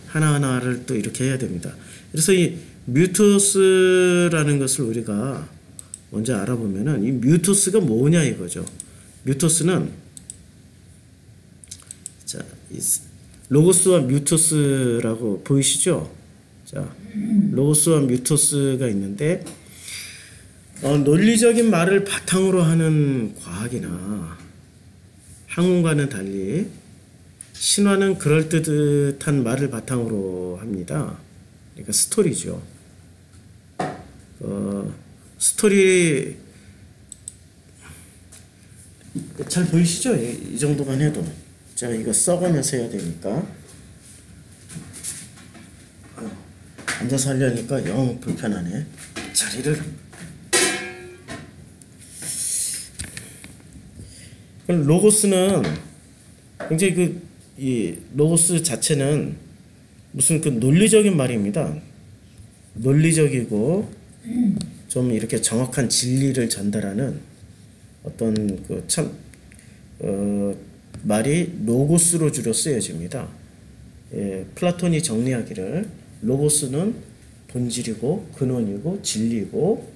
하나하나를 또 이렇게 해야 됩니다. 그래서 이 뮤토스라는 것을 우리가 먼저 알아보면은 이 뮤토스가 뭐냐 이거죠. 뮤토스는 자, 이 로고스와 뮤토스라고 보이시죠? 자, 로고스와 뮤토스가 있는데 논리적인 말을 바탕으로 하는 과학이나 학문과는 달리 신화는 그럴듯한 말을 바탕으로 합니다. 그러니까 스토리죠. 스토리 잘 보이시죠? 이 정도만 해도. 자, 이거 써가면서 해야 되니까. 앉아서 하려니까 영 불편하네. 자리를. 로고스는 굉장히 이 로고스 자체는 무슨 논리적인 말입니다. 논리적이고 좀 이렇게 정확한 진리를 전달하는 어떤 말이 로고스로 주로 쓰여집니다. 예, 플라톤이 정리하기를 로고스는 본질이고 근원이고 진리고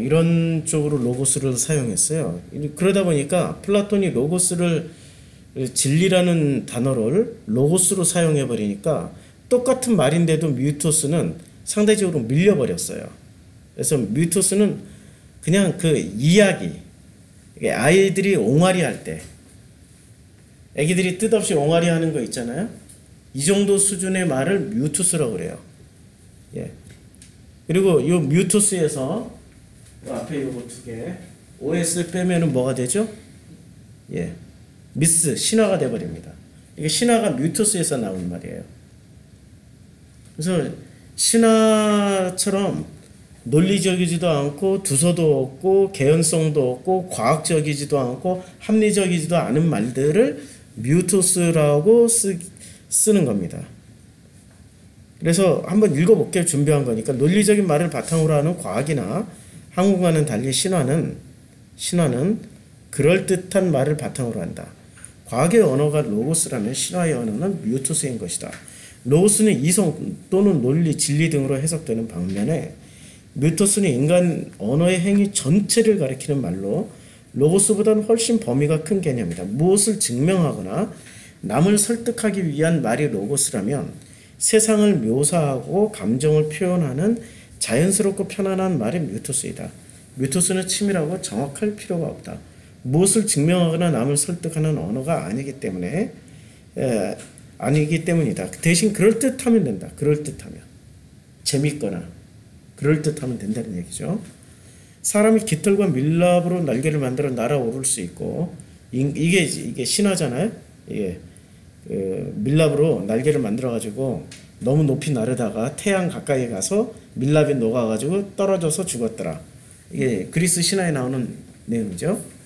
이런 쪽으로 로고스를 사용했어요. 그러다 보니까 플라톤이 로고스를 진리라는 단어를 로고스로 사용해 버리니까 똑같은 말인데도 뮤토스는 상대적으로 밀려버렸어요. 그래서 뮤토스는 그냥 이야기, 아이들이 옹알이 할 때, 애기들이 뜻없이 옹알이 하는 거 있잖아요. 이 정도 수준의 말을 뮤토스라고 그래요. 예. 그리고 요 뮤토스에서 앞에 요거 두 개, OS 빼면은 뭐가 되죠? 예. 미스, 신화가 돼버립니다. 이게 신화가 뮤토스에서 나온 말이에요. 그래서 신화처럼 논리적이지도 않고 두서도 없고 개연성도 없고 과학적이지도 않고 합리적이지도 않은 말들을 뮤토스라고 쓰는 겁니다. 그래서 한번 읽어볼게요. 준비한 거니까. 논리적인 말을 바탕으로 하는 과학이나 학문과는 달리 신화는 그럴듯한 말을 바탕으로 한다. 과학의 언어가 로고스라면 신화의 언어는 뮤토스인 것이다. 로고스는 이성 또는 논리, 진리 등으로 해석되는 반면에 뮤토스는 인간 언어의 행위 전체를 가리키는 말로 로고스보다는 훨씬 범위가 큰 개념이다. 무엇을 증명하거나 남을 설득하기 위한 말이 로고스라면 세상을 묘사하고 감정을 표현하는 자연스럽고 편안한 말이 뮤토스이다. 뮤토스는 치밀하고 정확할 필요가 없다. 무엇을 증명하거나 남을 설득하는 언어가 아니기 때문이다. 대신 그럴듯하면 된다. 그럴듯하면. 재밌거나 그럴듯하면 된다는 얘기죠. 사람이 깃털과 밀랍으로 날개를 만들어 날아오를 수 있고 이게 신화잖아요. 이게 밀랍으로 날개를 만들어 가지고 너무 높이 나르다가 태양 가까이 가서 밀랍이 녹아 가지고 떨어져서 죽었더라. 이게 그리스 신화에 나오는 내용이죠.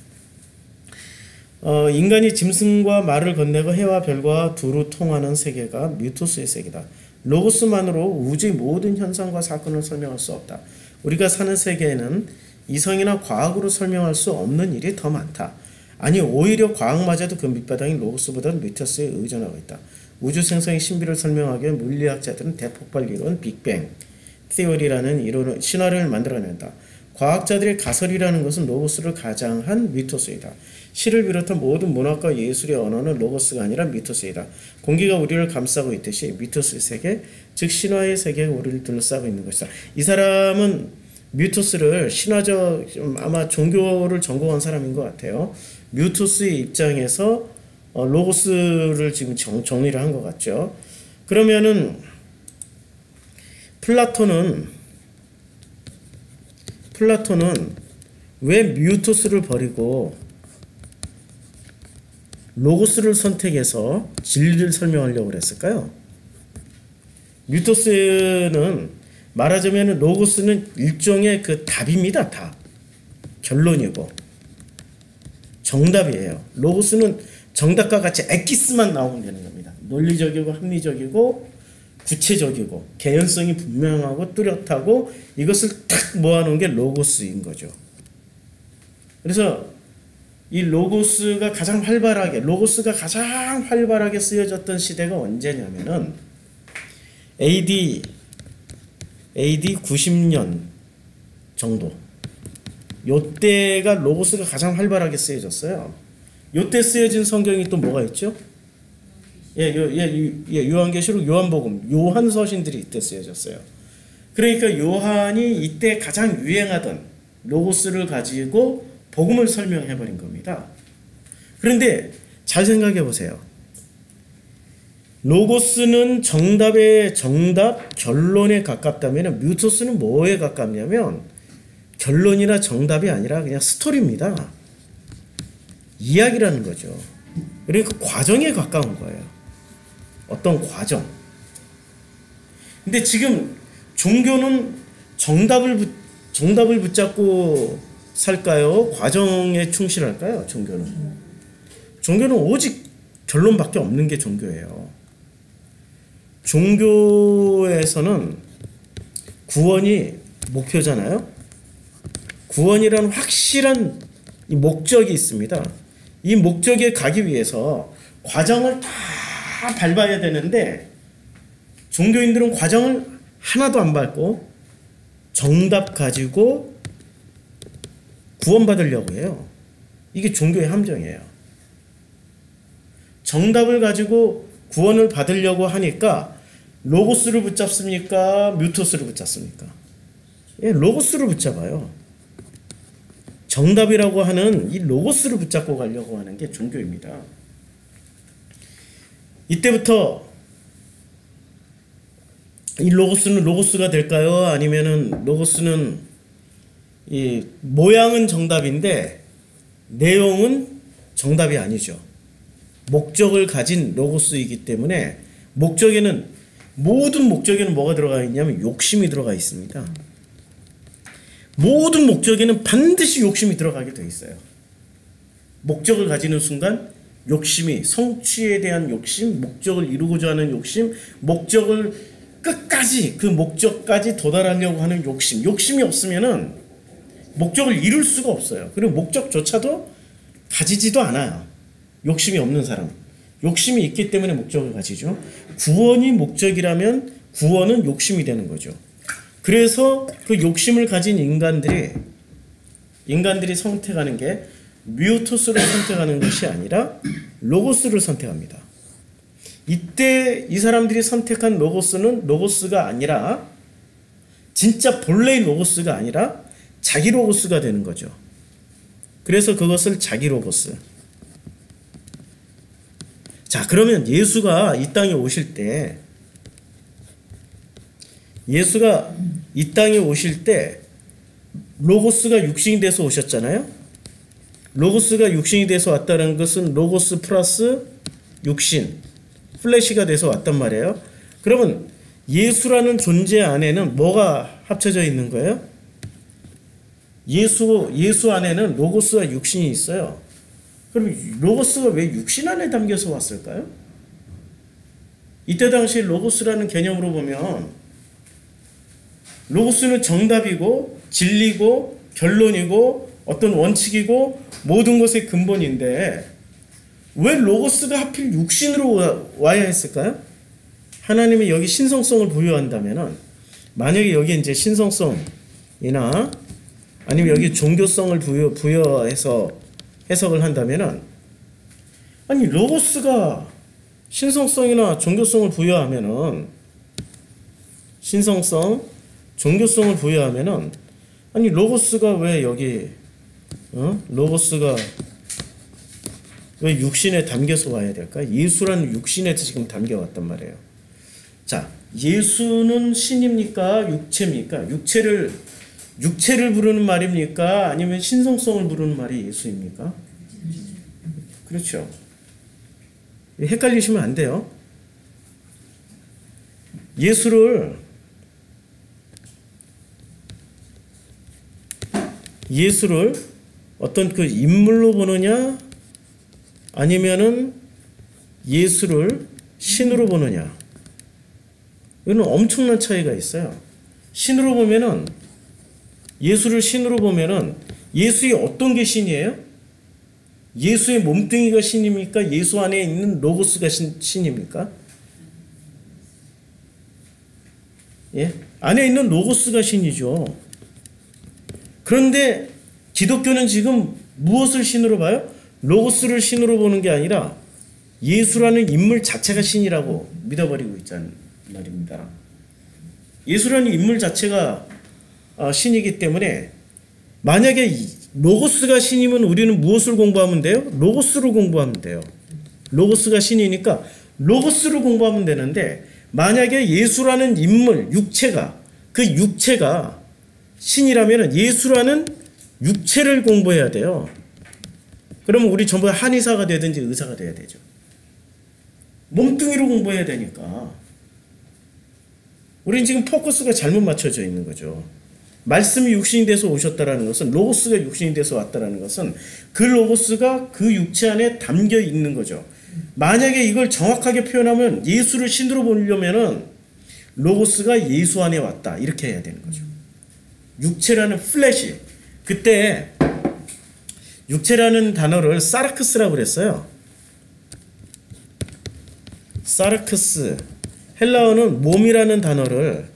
인간이 짐승과 말을 건네고 해와 별과 두루 통하는 세계가 뮤토스의 세계다. 로고스만으로 우주의 모든 현상과 사건을 설명할 수 없다. 우리가 사는 세계에는 이성이나 과학으로 설명할 수 없는 일이 더 많다. 아니 오히려 과학마저도 그 밑바닥인 로고스보다는 뮤토스에 의존하고 있다. 우주 생성의 신비를 설명하기 위해 물리학자들은 대폭발 이론, 빅뱅 티오리라는 이론을 신화를 만들어낸다. 과학자들의 가설이라는 것은 로고스를 가장한 뮤토스이다. 시를 비롯한 모든 문학과 예술의 언어는 로고스가 아니라 뮤토스이다. 공기가 우리를 감싸고 있듯이 뮤토스의 세계, 즉 신화의 세계가 우리를 둘러싸고 있는 것이다. 이 사람은 뮤토스를 신화적 아마 종교를 전공한 사람인 것 같아요. 뮤토스의 입장에서 로고스를 지금 정리를 한 것 같죠. 그러면은 플라톤은 왜 뮤토스를 버리고 로고스를 선택해서 진리를 설명하려고 그랬을까요? 뮤토스는 말하자면 로고스는 일종의 답입니다. 답. 결론이고 정답이에요. 로고스는 정답과 같이 엑기스만 나오면 되는 겁니다. 논리적이고 합리적이고 구체적이고 개연성이 분명하고 뚜렷하고 이것을 탁 모아놓은 게 로고스인 거죠. 그래서 이 로고스가 가장 활발하게 쓰여졌던 시대가 언제냐면은 AD 90년 정도. 요때가 로고스가 가장 활발하게 쓰여졌어요. 요때 쓰여진 성경이 또 뭐가 있죠? 요한계시록, 요한복음, 요한 서신들이 이때 쓰여졌어요. 그러니까 요한이 이때 가장 유행하던 로고스를 가지고 복음을 설명해 버린 겁니다. 그런데 잘 생각해 보세요. 로고스는 정답, 결론에 가깝다면 뮤토스는 뭐에 가깝냐면 결론이나 정답이 아니라 그냥 스토리입니다. 이야기라는 거죠. 그러니까 과정에 가까운 거예요. 어떤 과정. 근데 지금 종교는 정답을 붙잡고 살까요? 과정에 충실할까요? 종교는 오직 결론밖에 없는 게 종교예요. 종교에서는 구원이 목표잖아요. 구원이라는 확실한 이 목적이 있습니다. 이 목적에 가기 위해서 과정을 다 밟아야 되는데 종교인들은 과정을 하나도 안 밟고 정답 가지고 구원받으려고 해요. 이게 종교의 함정이에요. 정답을 가지고 구원을 받으려고 하니까 로고스를 붙잡습니까? 뮤토스를 붙잡습니까? 로고스를 붙잡아요. 정답이라고 하는 이 로고스를 붙잡고 가려고 하는 게 종교입니다. 이때부터 이 로고스는 로고스가 될까요? 아니면은 로고스는 이 모양은 정답인데 내용은 정답이 아니죠. 목적을 가진 로고스이기 때문에 모든 목적에는 뭐가 들어가 있냐면 욕심이 들어가 있습니다. 모든 목적에는 반드시 욕심이 들어가게 돼 있어요. 목적을 가지는 순간 욕심이, 성취에 대한 욕심, 목적을 이루고자 하는 욕심, 목적을 끝까지 그 목적까지 도달하려고 하는 욕심이 없으면은 목적을 이룰 수가 없어요. 그리고 목적조차도 가지지도 않아요. 욕심이 없는 사람. 욕심이 있기 때문에 목적을 가지죠. 구원이 목적이라면 구원은 욕심이 되는 거죠. 그래서 그 욕심을 가진 인간들이 선택하는 게 뮤토스를 선택하는 것이 아니라 로고스를 선택합니다. 이때 이 사람들이 선택한 로고스는 로고스가 아니라 진짜 본래의 로고스가 아니라 자기 로고스가 되는 거죠. 그래서 그것을 자기 로고스. 자, 그러면 예수가 이 땅에 오실 때 로고스가 육신이 돼서 오셨잖아요. 로고스가 육신이 돼서 왔다는 것은 로고스 플러스 육신, 플래시가 돼서 왔단 말이에요. 그러면 예수라는 안에는 뭐가 합쳐져 있는 거예요? 예수 안에는 로고스와 육신이 있어요. 그럼 로고스가 왜 육신 안에 담겨서 왔을까요? 이때 당시 로고스라는 개념으로 보면 로고스는 정답이고 진리고 결론이고 어떤 원칙이고 모든 것의 근본인데 왜 로고스가 하필 육신으로 와야 했을까요? 하나님이 여기 신성성을 부여한다면은 만약에 여기 이제 신성성이나 아니면 여기 종교성을 부여해서 해석을 한다면은 아니 로고스가 신성성이나 종교성을 부여하면은 종교성을 부여하면은 아니 로고스가 왜 여기 로고스가 왜 육신에 담겨서 와야 될까? 예수라는 육신에 지금 담겨왔단 말이에요. 자, 예수는 신입니까? 육체입니까? 육체를 부르는 말입니까? 아니면 신성성을 부르는 말이 예수입니까? 그렇죠. 헷갈리시면 안 돼요. 예수를 어떤 그 인물로 보느냐 아니면은 예수를 신으로 보느냐, 이거는 엄청난 차이가 있어요. 예수를 신으로 보면은 예수의 어떤 게 신이에요? 예수의 몸뚱이가 신입니까? 예수 안에 있는 로고스가 신입니까? 예? 안에 있는 로고스가 신이죠. 그런데 기독교는 지금 무엇을 신으로 봐요? 로고스를 신으로 보는 게 아니라 예수라는 인물 자체가 신이라고 믿어버리고 있다는 말입니다. 예수라는 인물 자체가 신이기 때문에 만약에 로고스가 신이면 우리는 무엇을 공부하면 돼요? 로고스를 공부하면 돼요. 로고스가 신이니까 로고스를 공부하면 되는데 만약에 예수라는 인물, 육체가 그 육체가 신이라면 예수라는 육체를 공부해야 돼요. 그러면 우리 전부 한의사가 되든지 의사가 돼야 되죠. 몸뚱이로 공부해야 되니까 우리는 지금 포커스가 잘못 맞춰져 있는 거죠. 말씀이 육신이 돼서 오셨다라는 것은 로고스가 육신이 돼서 왔다라는 것은 그 로고스가 그 육체 안에 담겨 있는 거죠. 만약에 이걸 정확하게 표현하면 예수를 신으로 보려면은 로고스가 예수 안에 왔다 이렇게 해야 되는 거죠. 육체라는 플래시 그때 육체라는 단어를 사르크스라고 그랬어요. 사르크스 헬라어는 몸이라는 단어를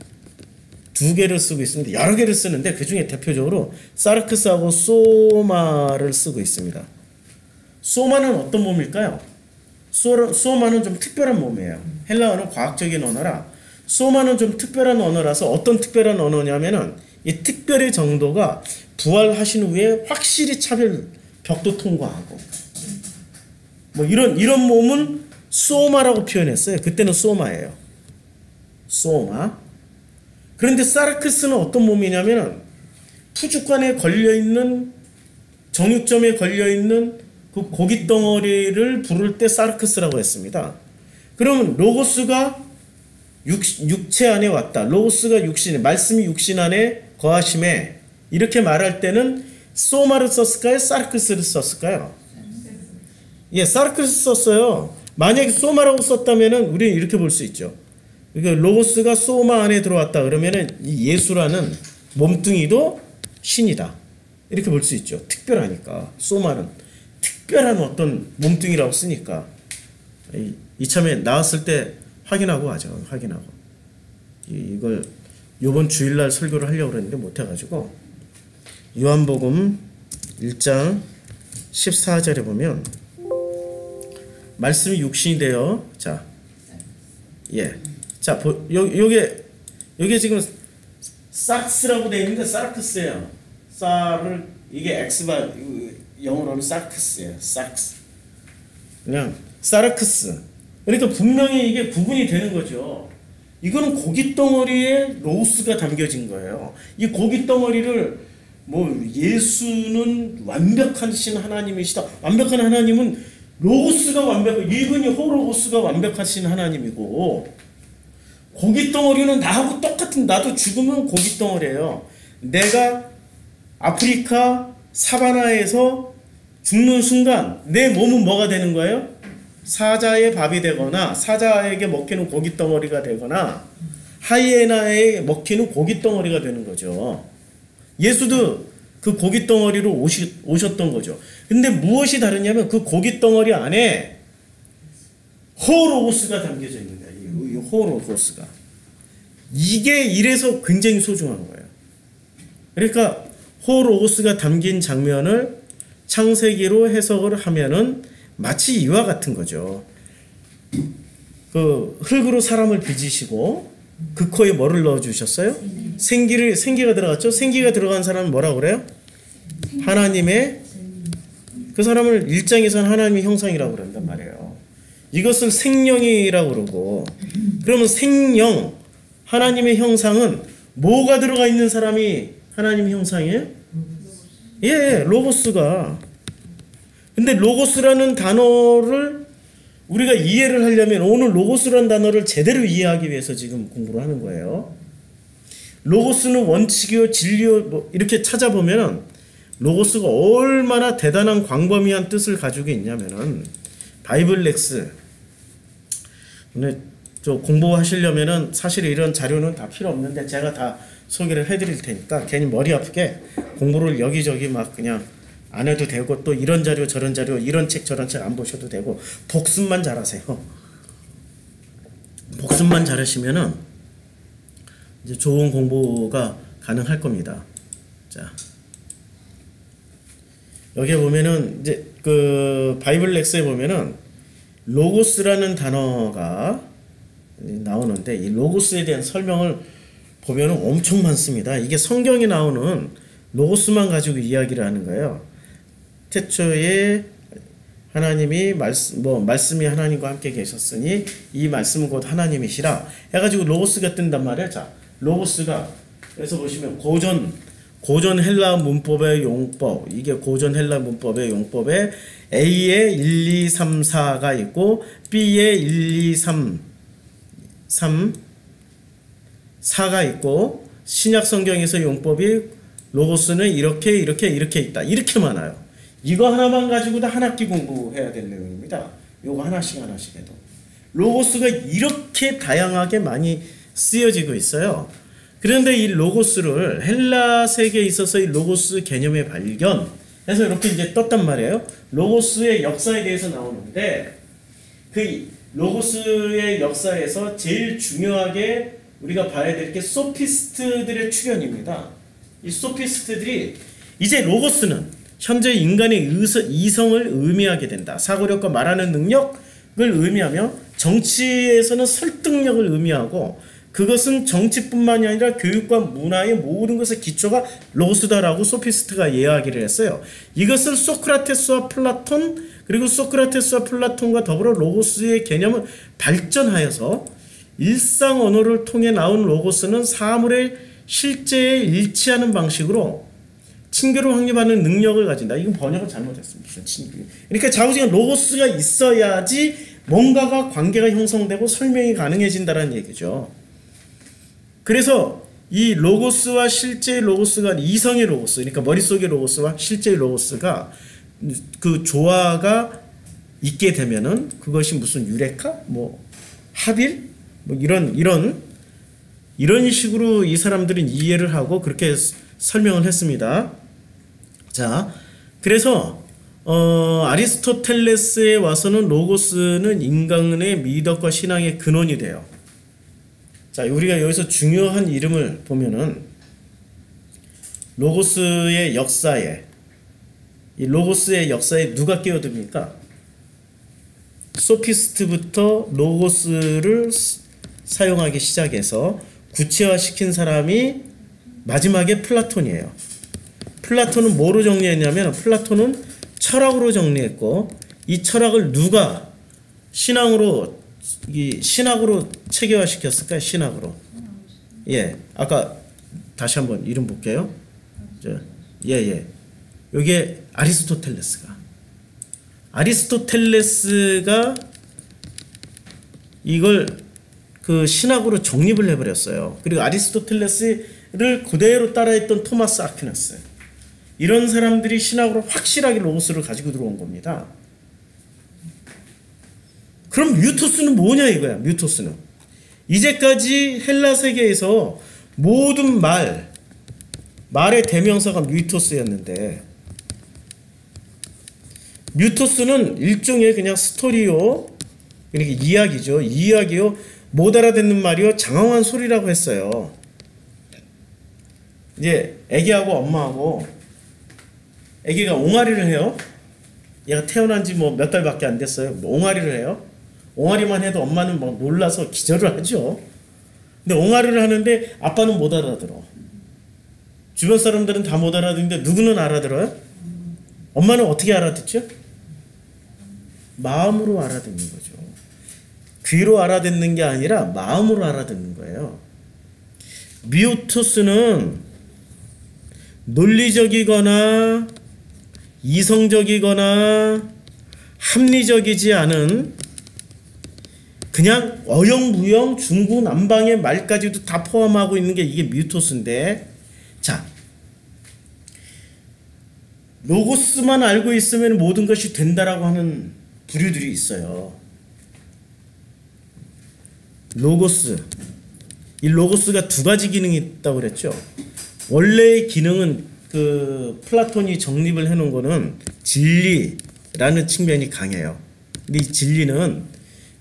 두 개를 쓰고 있습니다. 여러 개를 쓰는데 그 중에 대표적으로 사르크스하고 소마를 쓰고 있습니다. 소마는 어떤 몸일까요? 소마는 좀 특별한 몸이에요. 헬라어는 과학적인 언어라 소마는 좀 특별한 언어라서 어떤 특별한 언어냐면은 이 특별의 정도가 부활하신 후에 확실히 차별 벽도 통과하고 뭐 이런 몸은 소마라고 표현했어요. 그때는 소마예요. 소마. 그런데 사르크스는 어떤 몸이냐면은 푸주간에 걸려있는 정육점에 걸려있는 그 고깃 덩어리를 부를 때 사르크스라고 했습니다. 그러면 로고스가 육체 안에 왔다. 로고스가 육신에 말씀이 육신 안에 거하심에 이렇게 말할 때는 소마를 썼을까요? 사르크스를 썼을까요? 예, 사르크스 썼어요. 만약에 소마라고 썼다면은 우리는 이렇게 볼 수 있죠. 그러니까 로고스가 소마 안에 들어왔다 그러면은 이 예수라는 몸뚱이도 신이다. 이렇게 볼 수 있죠. 특별하니까 소마는 특별한 어떤 몸뚱이라고 쓰니까 이참에 나왔을 때 확인하고 하죠. 확인하고 이걸 이번 주일날 설교를 하려고 그랬는데 못해가지고 요한복음 1장 14절에 보면 말씀이 육신이 되어 자, 예, 자, 요게 지금 사르스라고 되어 있는데 사르크스예요. 사를 이게 엑스바 영어로는 사르크스예요. 사르크스. 그냥 사르크스. 그러니까 분명히 이게 구분이 되는 거죠. 이거는 고깃덩어리에 로고스가 담겨진 거예요. 이 고깃덩어리를 뭐 예수는 완벽하신 하나님이시다. 완벽한 하나님은 로고스가 이분이 호로고스가 완벽하신 하나님이고 고깃덩어리는 나하고 똑같은 나도 죽으면 고깃덩어리예요. 내가 아프리카 사바나에서 죽는 순간 내 몸은 뭐가 되는 거예요? 사자의 밥이 되거나 사자에게 먹히는 고깃덩어리가 되거나 하이에나에 먹히는 고깃덩어리가 되는 거죠. 예수도 그 고깃덩어리로 오셨던 거죠. 근데 무엇이 다르냐면 그 고깃덩어리 안에 호로고스가 담겨져 있는 거예요. 이 호로고스가. 이게 이래서 굉장히 소중한 거예요. 그러니까 호로고스가 담긴 장면을 창세기로 해석을 하면은 마치 이와 같은 거죠. 그 흙으로 사람을 빚으시고 그 코에 뭐를 넣어주셨어요? 생기가 들어갔죠. 생기가 들어간 사람은 뭐라고 그래요? 하나님의 그 사람을 1장에서는 하나님의 형상이라고 그런단 말이에요. 이것을 생령이라고 그러고 그러면 생령 하나님의 형상은 뭐가 들어가 있는 사람이 하나님의 형상이에요? 예, 로고스가. 근데 로고스라는 단어를 우리가 이해를 하려면 오늘 로고스라는 단어를 제대로 이해하기 위해서 지금 공부를 하는 거예요. 로고스는 원칙이요 진리요 뭐 이렇게 찾아보면 로고스가 얼마나 대단한 광범위한 뜻을 가지고 있냐면은 바이블렉스 근데 저 공부하시려면은 사실 이런 자료는 다 필요 없는데 제가 다 소개를 해드릴 테니까 괜히 머리 아프게 공부를 여기저기 막 그냥 안 해도 되고 또 이런 자료 저런 자료 이런 책 저런 책 안 보셔도 되고 복습만 잘하세요. 복습만 잘하시면은 이제 좋은 공부가 가능할 겁니다. 자, 여기에 보면은 이제 그 바이블 렉스에 보면은 로고스라는 단어가 나오는데 이 로고스에 대한 설명을 보면은 엄청 많습니다. 이게 성경에 나오는 로고스만 가지고 이야기를 하는 거예요. 태초에 하나님이 말씀이 하나님과 함께 계셨으니 이 말씀은 곧 하나님이시라 해가지고 로고스가 뜬단 말이에요. 자, 로고스가 그래서 보시면 고전 헬라 문법의 용법, 이게 고전 헬라 문법의 용법에 A에 1, 2, 3, 4가 있고 B에 1, 2, 3, 4가 있고 신약 성경에서 용법이 로고스는 이렇게 있다. 이렇게 많아요. 이거 하나만 가지고도 한 학기 공부해야 될 내용입니다. 요거 하나씩 해도. 로고스가 이렇게 다양하게 많이 쓰여지고 있어요. 그런데 이 로고스를 헬라 세계에 있어서 이 로고스 개념의 발견 해서 이렇게 이제 떴단 말이에요. 로고스의 역사에 대해서 나오는데 그 로고스의 역사에서 제일 중요하게 우리가 봐야 될 게 소피스트들의 출현입니다. 이 소피스트들이 이제 로고스는 현재 인간의 이성을 의미하게 된다. 사고력과 말하는 능력을 의미하며 정치에서는 설득력을 의미하고 그것은 정치뿐만이 아니라 교육과 문화의 모든 것의 기초가 로고스다라고 소피스트가 이야기를 했어요. 이것을 소크라테스와 플라톤 그리고 소크라테스와 플라톤과 더불어 로고스의 개념을 발전하여서 일상 언어를 통해 나온 로고스는 사물의 실제에 일치하는 방식으로 친교를 확립하는 능력을 가진다. 이건 번역을 잘못했습니다. 무슨 친교. 그러니까 좌우지간 로고스가 있어야지 뭔가가 관계가 형성되고 설명이 가능해진다는 얘기죠. 그래서 이 로고스와 실제의 로고스가 이성의 로고스, 그러니까 머릿속의 로고스와 실제의 로고스가 그 조화가 있게 되면은 그것이 무슨 유레카? 뭐 합일? 뭐 이런 식으로 이 사람들은 이해를 하고 그렇게 설명을 했습니다. 자, 그래서 아리스토텔레스에 와서는 로고스는 인간의 미덕과 신앙의 근원이 돼요. 자, 우리가 여기서 중요한 이름을 보면은 로고스의 역사에 이 로고스의 역사에 누가 끼어듭니까? 소피스트부터 로고스를 사용하기 시작해서 구체화시킨 사람이 마지막에 플라톤이에요. 플라톤은 뭐로 정리했냐면 플라톤은 철학으로 정리했고 이 철학을 누가 신학으로 체계화시켰을까요? 신학으로. 예, 아까 다시 한번 이름 볼게요. 요게 아리스토텔레스가 이걸 그 신학으로 정립을 해버렸어요. 그리고 아리스토텔레스를 그대로 따라했던 토마스 아퀴나스, 이런 사람들이 신학으로 확실하게 로고스를 가지고 들어온 겁니다. 그럼 뮤토스는 뭐냐 이거야. 뮤토스는 이제까지 헬라 세계에서 모든 말의 대명사가 뮤토스였는데, 뮤토스는 일종의 그냥 스토리요, 그러니까 이야기요, 못 알아듣는 말이요, 장황한 소리라고 했어요. 이제 애기하고 엄마하고, 애기가 옹알이를 해요. 얘가 태어난 지 뭐 몇 달밖에 안 됐어요. 옹알이를 해요. 옹알이만 해도 엄마는 막 놀라서 기절을 하죠. 근데 옹알이를 하는데 아빠는 못 알아들어. 주변 사람들은 다 못 알아듣는데 누구는 알아들어요? 엄마는 어떻게 알아듣죠? 마음으로 알아듣는 거죠. 귀로 알아듣는 게 아니라 마음으로 알아듣는 거예요. 뮤토스는 논리적이거나 이성적이거나 합리적이지 않은 그냥 어영부영 중구난방의 말까지도 다 포함하고 있는 게 이게 뮤토스인데, 자, 로고스만 알고 있으면 모든 것이 된다라고 하는 부류들이 있어요. 이 로고스가 두 가지 기능이 있다고 그랬죠. 원래의 기능은 그 플라톤이 정립을 해놓은 거는 진리라는 측면이 강해요. 근데 이 진리는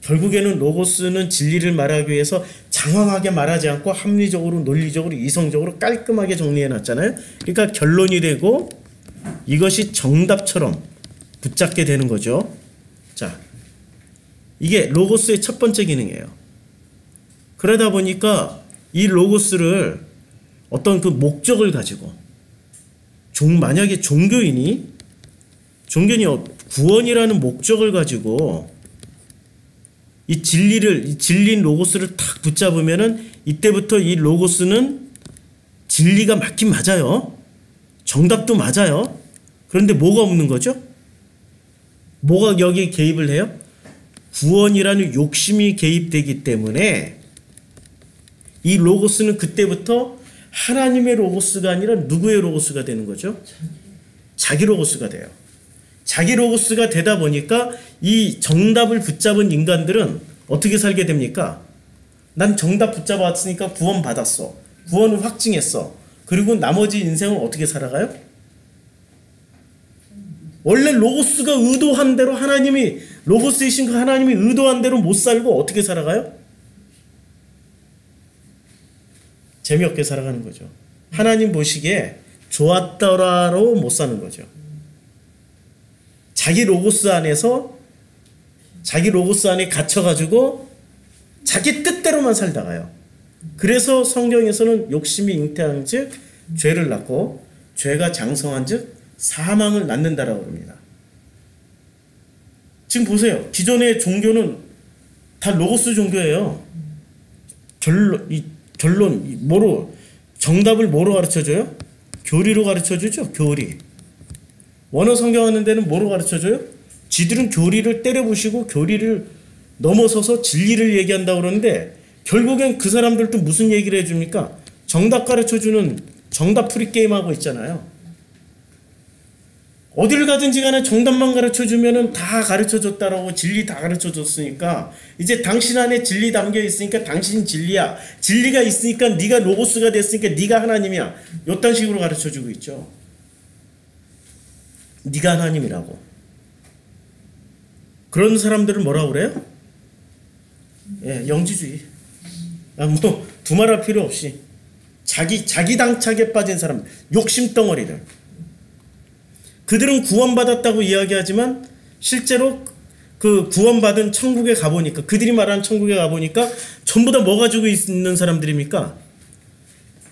결국에는 로고스는 진리를 말하기 위해서 장황하게 말하지 않고 합리적으로, 논리적으로, 이성적으로 깔끔하게 정리해 놨잖아요. 그러니까 결론이 되고 이것이 정답처럼 붙잡게 되는 거죠. 자, 이게 로고스의 첫 번째 기능이에요. 그러다 보니까 이 로고스를 어떤 그 목적을 가지고 만약에 종교인이 구원이라는 목적을 가지고 이 진리인 로고스를 탁 붙잡으면은 이때부터 이 로고스는 진리가 맞긴 맞아요. 정답도 맞아요. 그런데 뭐가 없는 거죠? 뭐가 여기에 개입을 해요? 구원이라는 욕심이 개입되기 때문에 이 로고스는 그때부터 하나님의 로고스가 아니라 누구의 로고스가 되는 거죠? 자기 로고스가 돼요. 자기 로고스가 되다 보니까 이 정답을 붙잡은 인간들은 어떻게 살게 됩니까? 난 정답 붙잡았으니까 구원 받았어. 구원을 확증했어. 그리고 나머지 인생을 어떻게 살아가요? 원래 로고스가 의도한 대로 하나님이 로고스이신 그 하나님이 의도한 대로 못 살고 어떻게 살아가요? 재미없게 살아가는 거죠. 하나님 보시기에 좋았더라로 못 사는 거죠. 자기 로고스 안에 갇혀가지고 자기 뜻대로만 살다가요. 그래서 성경에서는 욕심이 잉태한 즉 죄를 낳고 죄가 장성한 즉 사망을 낳는다라고 합니다. 지금 보세요. 기존의 종교는 다 로고스 종교예요. 정답을 뭐로 가르쳐줘요? 교리로 가르쳐주죠. 교리. 원어 성경하는 데는 뭐로 가르쳐줘요? 지들은 교리를 때려부시고 교리를 넘어서서 진리를 얘기한다고 그러는데 결국엔 그 사람들도 무슨 얘기를 해줍니까? 정답 가르쳐주는 정답 풀이 게임하고 있잖아요. 어딜 가든지 간에 정답만 가르쳐주면은 다 가르쳐줬다라고 진리 다 가르쳐줬으니까 이제 당신 안에 진리 담겨 있으니까 당신 진리야. 진리가 있으니까 네가 로고스가 됐으니까 네가 하나님이야. 요딴 식으로 가르쳐주고 있죠. 네가 하나님이라고. 그런 사람들을 뭐라고 그래요? 예, 영지주의. 두말할 필요 없이 자기 당착에 빠진 사람, 욕심 덩어리들. 그들은 구원받았다고 이야기하지만 실제로 그 구원받은 천국에 가보니까 그들이 말하는 천국에 가보니까 전부 다 뭐 가지고 있는 사람들입니까?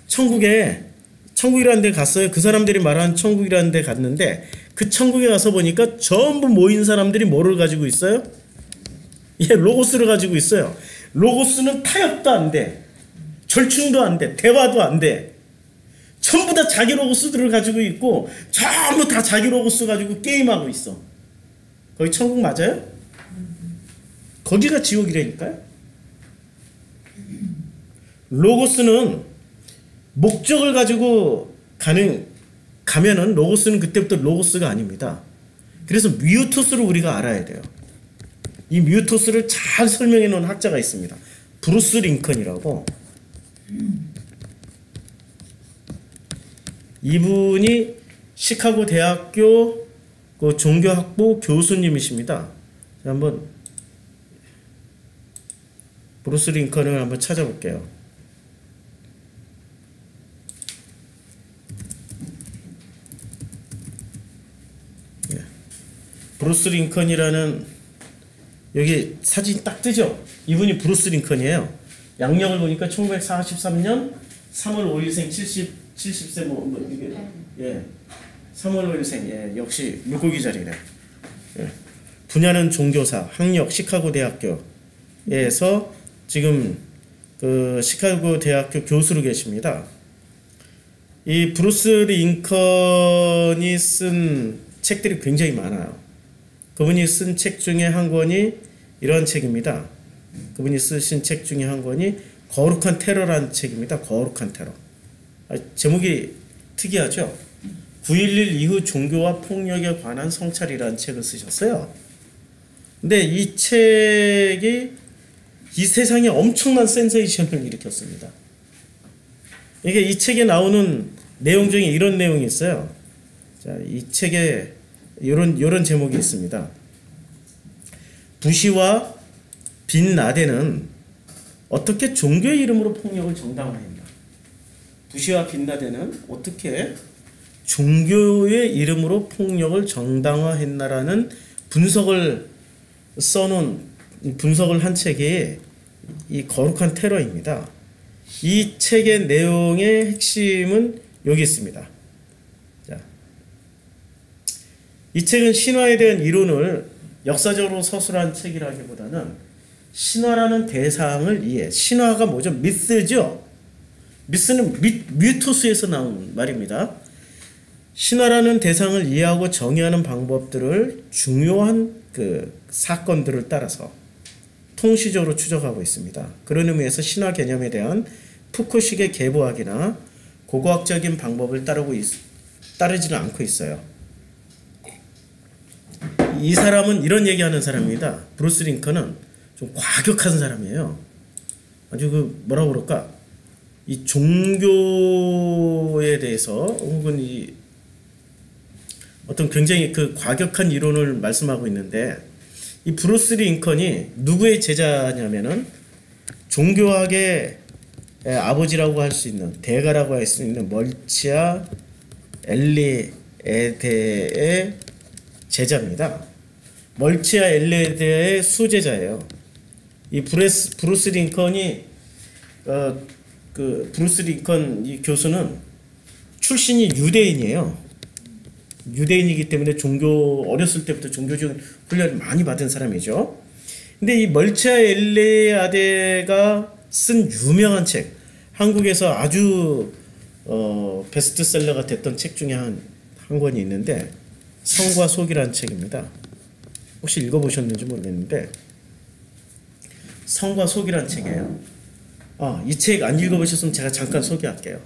천국이라는 데 갔어요. 그 사람들이 말하는 천국이라는 데 갔는데 그 천국에 가서 보니까 전부 모인 사람들이 뭐를 가지고 있어요? 예, 로고스를 가지고 있어요. 로고스는 타협도 안 돼. 절충도 안 돼. 대화도 안 돼. 전부 다 자기 로고스들을 가지고 있고 전부 다 자기 로고스 가지고 게임하고 있어. 거기 천국 맞아요? 거기가 지옥이라니까요. 로고스는 목적을 가지고 가면은 로고스는 그때부터 로고스가 아닙니다. 그래서 미우토스를 우리가 알아야 돼요. 이 미우토스를 잘 설명해 놓은 학자가 있습니다. 브루스 링컨이라고. 이분이 시카고 대학교 그 종교학부 교수님이십니다. 한번 브루스 링컨을 한번 찾아볼게요. 브루스 링컨이라는 여기 사진 딱 뜨죠? 이분이 브루스 링컨이에요. 양력을 보니까 1943년 3월 5일생 70세 이게 예. 3월 5일생 예. 역시 물고기 자리네. 예. 분야는 종교사, 학력 시카고 대학교에서 지금 그 시카고 대학교 교수로 계십니다. 이 브루스 링컨이 쓴 책들이 굉장히 많아요. 그분이 쓴 책 중에 한 권이 이런 책입니다. 그분이 쓰신 책 중에 한 권이 거룩한 테러라는 책입니다. 거룩한 테러. 제목이 특이하죠? 9.11 이후 종교와 폭력에 관한 성찰이라는 책을 쓰셨어요. 근데 이 책이 이 세상에 엄청난 센세이션을 일으켰습니다. 이게 이 책에 나오는 내용 중에 이런 내용이 있어요. 자, 이 책에 이런 제목이 있습니다. 부시와 빈 라덴은 어떻게 종교의 이름으로 폭력을 정당화했나? 부시와 빈 라덴은 어떻게 종교의 이름으로 폭력을 정당화했나라는 분석을 한 책이 이 거룩한 테러입니다. 이 책의 내용의 핵심은 여기 있습니다. 자, 이 책은 신화에 대한 이론을 역사적으로 서술한 책이라기보다는 신화라는 대상을 신화가 뭐죠? 미스죠? 미스는 뮤토스에서 나온 말입니다. 신화라는 대상을 이해하고 정의하는 방법들을 중요한 그 사건들을 따라서 통시적으로 추적하고 있습니다. 그런 의미에서 신화 개념에 대한 푸코식의 계보학이나 고고학적인 방법을 따르지는 않고 있어요. 이 사람은 이런 얘기하는 사람입니다. 브루스 링컨은 좀 과격한 사람이에요. 아주 그 뭐라고 그럴까? 이 종교에 대해서 혹은 이 어떤 굉장히 그 과격한 이론을 말씀하고 있는데, 이 브루스 링컨이 누구의 제자냐면은 종교학의 아버지라고 할 수 있는, 대가라고 할 수 있는 멀치아 엘리에데의 제자입니다. 멀치아 엘리에데의 수제자예요. 이 브루스 링컨이 브루스 링컨 이 교수는 출신이 유대인이에요. 유대인이기 때문에 어렸을 때부터 종교적인 훈련을 많이 받은 사람이죠. 근데 이 멀치아 엘리아데가 쓴 유명한 책, 한국에서 아주 베스트셀러가 됐던 책 중에 한 권이 있는데, 성과 속이라는 책입니다. 혹시 읽어보셨는지 모르겠는데 성과 속이라는 책이에요. 이 책 안 읽어보셨으면 제가 잠깐 소개할게요.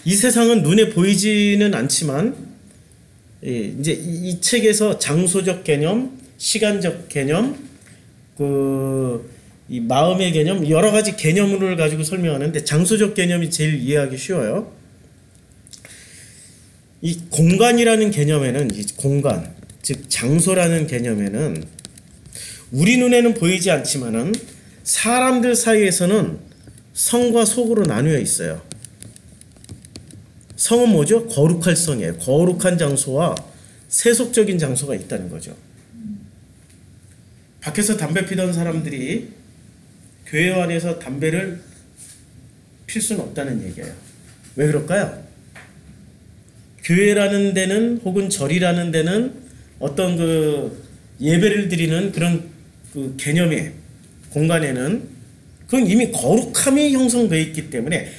이 세상은 눈에 보이지는 않지만 이제 이 책에서 장소적 개념, 시간적 개념, 이 마음의 개념, 여러 가지 개념을 가지고 설명하는데 장소적 개념이 제일 이해하기 쉬워요. 이 공간이라는 개념에는, 이 공간, 즉 장소라는 개념에는 우리 눈에는 보이지 않지만은 사람들 사이에서는 성과 속으로 나뉘어 있어요. 성은 뭐죠? 거룩할 성이에요. 거룩한 장소와 세속적인 장소가 있다는 거죠. 밖에서 담배 피던 사람들이 교회 안에서 담배를 필 수는 없다는 얘기예요. 왜 그럴까요? 교회라는 데는, 혹은 절이라는 데는 어떤 그 예배를 드리는 그런 그 개념의 공간에는 그건 이미 거룩함이 형성되어 있기 때문에,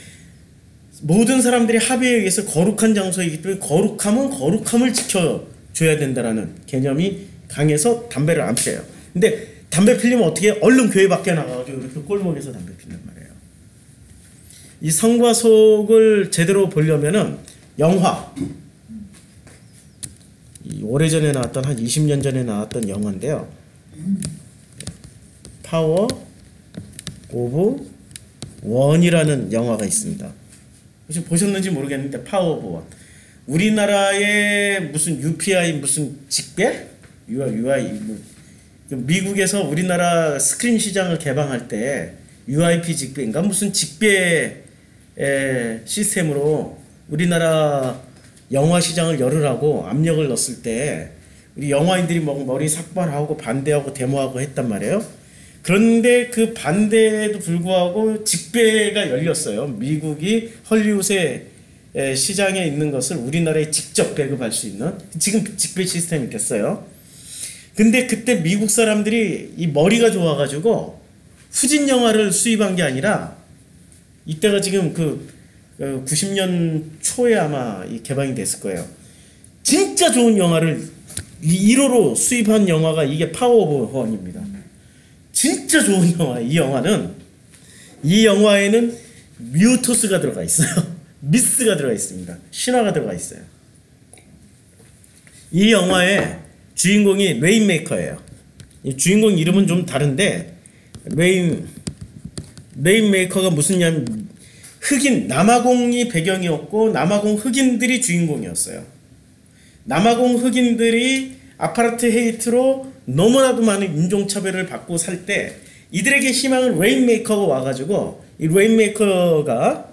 모든 사람들이 합의에 의해서 거룩한 장소이기 때문에 거룩함은 거룩함을 지켜줘야 된다라는 개념이 강해서 담배를 안 피워요. 근데 담배 피려면 어떻게 해요? 얼른 교회 밖에 나가가지고 이렇게 골목에서 담배 피는 말이에요. 이 성과 속을 제대로 보려면은 영화, 오래전에 나왔던, 한 20년 전에 나왔던 영화인데요. 파워 오브 원이라는 영화가 있습니다. 혹시 보셨는지 모르겠는데, 파워 오브 원. 우리나라의 무슨 UPI 무슨 직배? UI 미국에서 우리나라 스크린 시장을 개방할 때 UIP 직배인가 무슨 직배 시스템으로 우리나라 영화 시장을 열으라고 압력을 넣었을 때 우리 영화인들이 뭐 머리 삭발하고 반대하고 데모하고 했단 말이에요. 그런데 그 반대에도 불구하고 직배가 열렸어요. 미국이 헐리우드의 시장에 있는 것을 우리나라에 직접 배급할 수 있는, 지금 직배 시스템이 됐어요. 근데 그때 미국 사람들이 이 머리가 좋아가지고 후진 영화를 수입한 게 아니라, 이때가 지금 90년 초에 아마 개방이 됐을 거예요. 진짜 좋은 영화를 1호로 수입한 영화가 이게 파워 오브 원입니다. 진짜 좋은 영화. 이 영화에는 뮤토스가 들어가 있어요. 미스가 들어가 있습니다. 신화가 들어가 있어요. 이 영화의 주인공이 레인메이커예요. 이 주인공 이름은 좀 다른데, 레인메이커가 무슨냐면 흑인, 남아공이 배경이었고 남아공 흑인들이 주인공이었어요. 남아공 흑인들이 아파르트 헤이트로 너무나도 많은 인종차별을 받고 살 때 이들에게 희망을 레인메이커가 와가지고 이 레인메이커가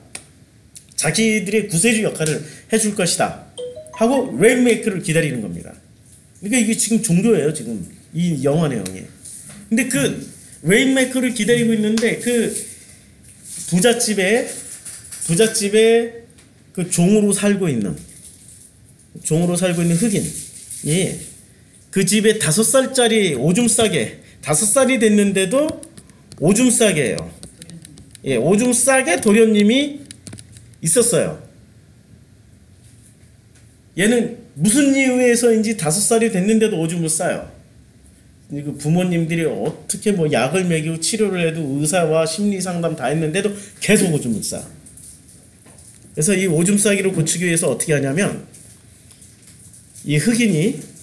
자기들의 구세주 역할을 해줄 것이다 하고 레인메이커를 기다리는 겁니다. 그러니까 이게 지금 종교예요. 지금 이 영화 내용이. 근데 그 레인메이커를 기다리고 있는데 그 부잣집에 그 종으로 살고 있는 흑인이 그 집에 5살짜리 오줌 싸개 5살이 됐는데도 오줌 싸개예요. 예, 오줌 싸개 도련님이 있었어요. 얘는 무슨 이유에서인지 5살이 됐는데도 오줌을 싸요. 그 부모님들이 어떻게 뭐 약을 먹이고 치료를 해도 의사와 심리 상담 다 했는데도 계속 오줌을 싸. 그래서 이 오줌 싸기를 고치기 위해서 어떻게 하냐면 이 흑인이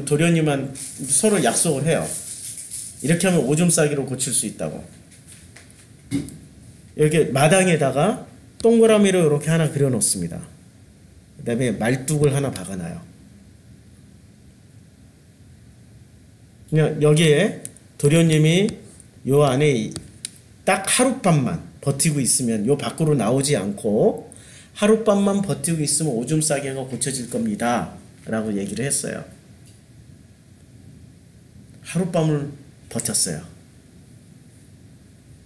도련님한 서로 약속을 해요. 이렇게 하면 오줌 싸기로 고칠 수 있다고. 여기 마당에다가 동그라미로 이렇게 하나 그려 놓습니다. 그 다음에 말뚝을 하나 박아놔요. 그냥 여기에 도련님이 요 안에 딱 하룻밤만 버티고 있으면 요 밖으로 나오지 않고 하룻밤만 버티고 있으면 오줌 싸개가 고쳐질 겁니다 라고 얘기를 했어요. 하룻밤을 버텼어요.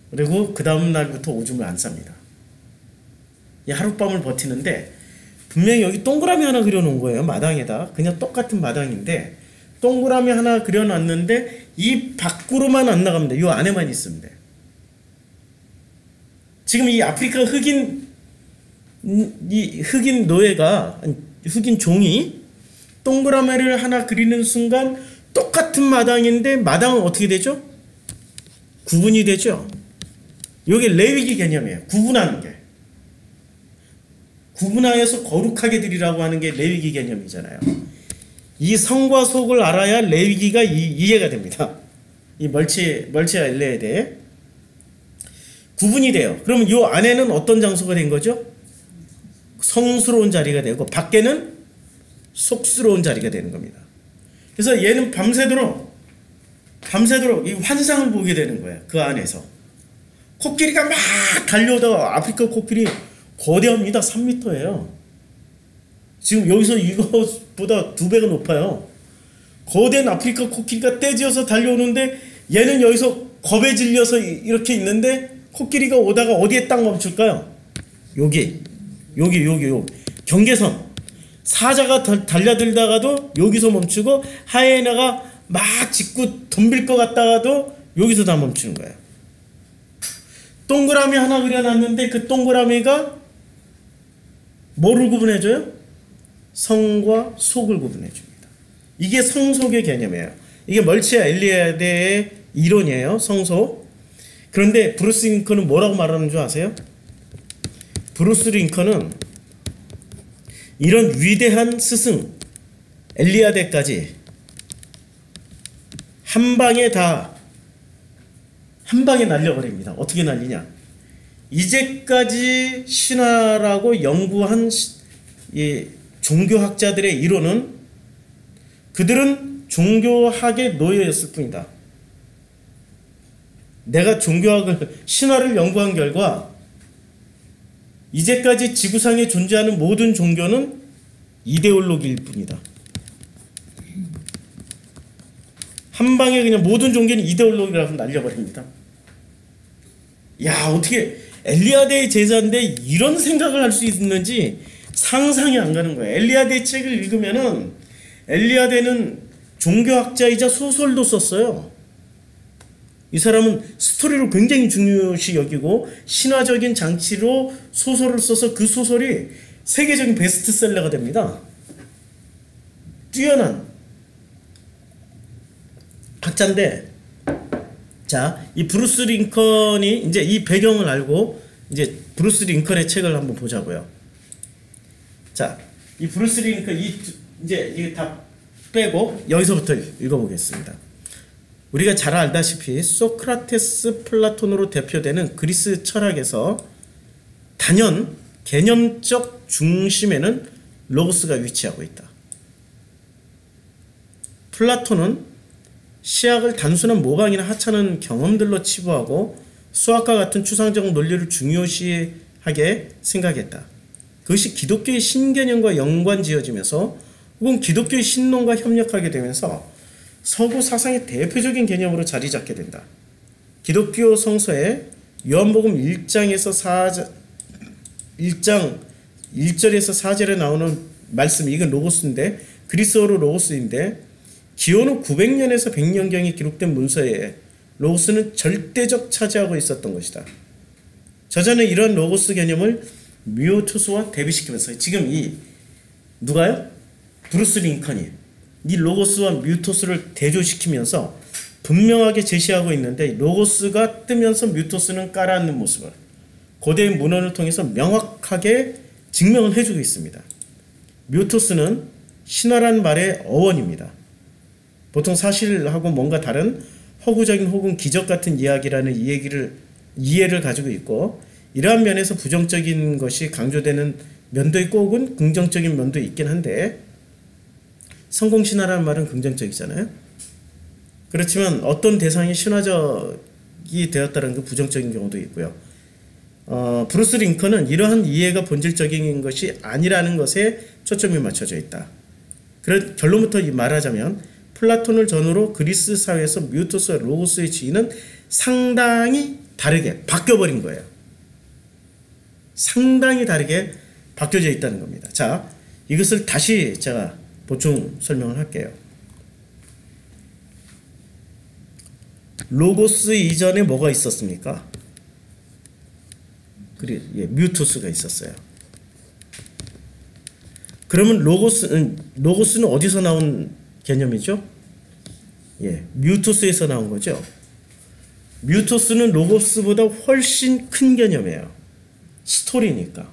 그리고 그 다음 날부터 오줌을 안 쌉니다. 이 하룻밤을 버티는데 분명히 여기 동그라미 하나 그려놓은 거예요. 마당에다. 그냥 똑같은 마당인데 동그라미 하나 그려놨는데 이 밖으로만 안 나갑니다. 이 안에만 있으면 돼. 지금 이 아프리카 흑인 노예가 흑인 종이 동그라미를 하나 그리는 순간 똑같은 마당인데 마당은 어떻게 되죠? 구분이 되죠. 이게 레위기 개념이에요. 구분하는 게. 구분하여서 거룩하게 드리라고 하는 게 레위기 개념이잖아요. 이 성과 속을 알아야 레위기가 이해가 됩니다. 이 멀치아 엘레에 대해 구분이 돼요. 그러면 이 안에는 어떤 장소가 된 거죠? 성스러운 자리가 되고 밖에는 속스러운 자리가 되는 겁니다. 그래서 얘는 밤새도록 이 환상을 보게 되는 거예요. 그 안에서 코끼리가 막 달려오다가 아프리카 코끼리 거대합니다. 3m예요. 지금 여기서 이거보다 2배가 높아요. 거대한 아프리카 코끼리가 떼지어서 달려오는데 얘는 여기서 겁에 질려서 이렇게 있는데 코끼리가 오다가 어디에 딱 멈출까요? 여기 경계선. 사자가 달려들다가도 여기서 멈추고 하이에나가 막 짖고 덤빌 것 같다가도 여기서 다 멈추는 거예요. 동그라미 하나 그려놨는데 그 동그라미가 뭐를 구분해줘요? 성과 속을 구분해줍니다. 이게 성속의 개념이에요. 이게 멀치아 엘리아드의 이론이에요. 성속. 그런데 브루스 링컨은 뭐라고 말하는 줄 아세요? 브루스 링컨은 이런 위대한 스승 엘리아드까지 한 방에 날려버립니다. 어떻게 날리냐? 이제까지 신화라고 연구한 이 종교학자들의 이론은 그들은 종교학의 노예였을 뿐이다. 내가 신화를 연구한 결과 이제까지 지구상에 존재하는 모든 종교는 이데올로기일 뿐이다. 한 방에 그냥 모든 종교는 이데올로기라고 날려버립니다. 야, 어떻게 엘리아드의 제자인데 이런 생각을 할 수 있는지 상상이 안 가는 거예요. 엘리아드의 책을 읽으면은 엘리아드는 종교학자이자 소설도 썼어요. 이 사람은 스토리를 굉장히 중요시 여기고 신화적인 장치로 소설을 써서 그 소설이 세계적인 베스트셀러가 됩니다. 뛰어난 학자인데, 자, 이 브루스 링컨이 이제 이 배경을 알고 이제 브루스 링컨의 책을 한번 보자고요. 자, 이 브루스 링컨 이제 이게 다 빼고 여기서부터 읽어보겠습니다. 우리가 잘 알다시피 소크라테스, 플라톤으로 대표되는 그리스 철학에서 단연 개념적 중심에는 로고스가 위치하고 있다. 플라톤은 시학을 단순한 모방이나 하찮은 경험들로 치부하고 수학과 같은 추상적 논리를 중요시하게 생각했다. 그것이 기독교의 신개념과 연관지어지면서 혹은 기독교의 신론과 협력하게 되면서 서구 사상의 대표적인 개념으로 자리 잡게 된다. 기독교 성서에 요한복음 1장 1절에서 4절에 나오는 말씀, 이건 로고스인데, 그리스어로 로고스인데, 기원후 900년에서 100년경에 기록된 문서에 로고스는 절대적 차지하고 있었던 것이다. 저자는 이러한 로고스 개념을 미오토스와 대비시키면서 지금 누가요? 브루스 링컨이 이 로고스와 미오토스를 대조시키면서 분명하게 제시하고 있는데, 로고스가 뜨면서 미오토스는 깔아앉는 모습을 고대의 문헌을 통해서 명확하게 증명을 해주고 있습니다. 미오토스는 신화란 말의 어원입니다. 보통 사실하고 뭔가 다른 허구적인 혹은 기적 같은 이야기라는 이해를 가지고 있고, 이러한 면에서 부정적인 것이 강조되는 면도 있고 혹은 긍정적인 면도 있긴 한데, 성공신화라는 말은 긍정적이잖아요. 그렇지만 어떤 대상이 신화적이 되었다는 그 부정적인 경우도 있고요. 브루스 링컨은 이러한 이해가 본질적인 것이 아니라는 것에 초점이 맞춰져 있다. 결론부터 말하자면 플라톤을 전후로 그리스 사회에서 미오토스와 로고스의 지위는 상당히 다르게 바뀌어버린 거예요. 상당히 다르게 바뀌어져 있다는 겁니다. 자, 이것을 다시 제가 보충 설명을 할게요. 로고스 이전에 뭐가 있었습니까? 미오토스가 있었어요. 그러면 로고스는 어디서 나온 개념이죠? 미오토스에서 나온 거죠. 미오토스는 로고스보다 훨씬 큰 개념이에요. 스토리니까.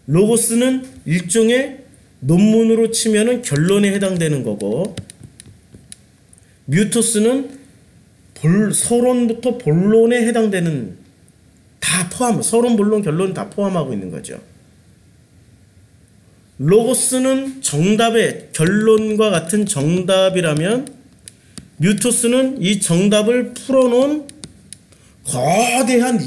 로고스는 일종의 논문으로 치면은 결론에 해당되는 거고, 미오토스는 서론부터 본론에 해당되는, 서론, 본론, 결론 다 포함하고 있는 거죠. 로고스는 정답의 결론과 같은 정답이라면, 미오토스는 이 정답을 풀어놓은 거대한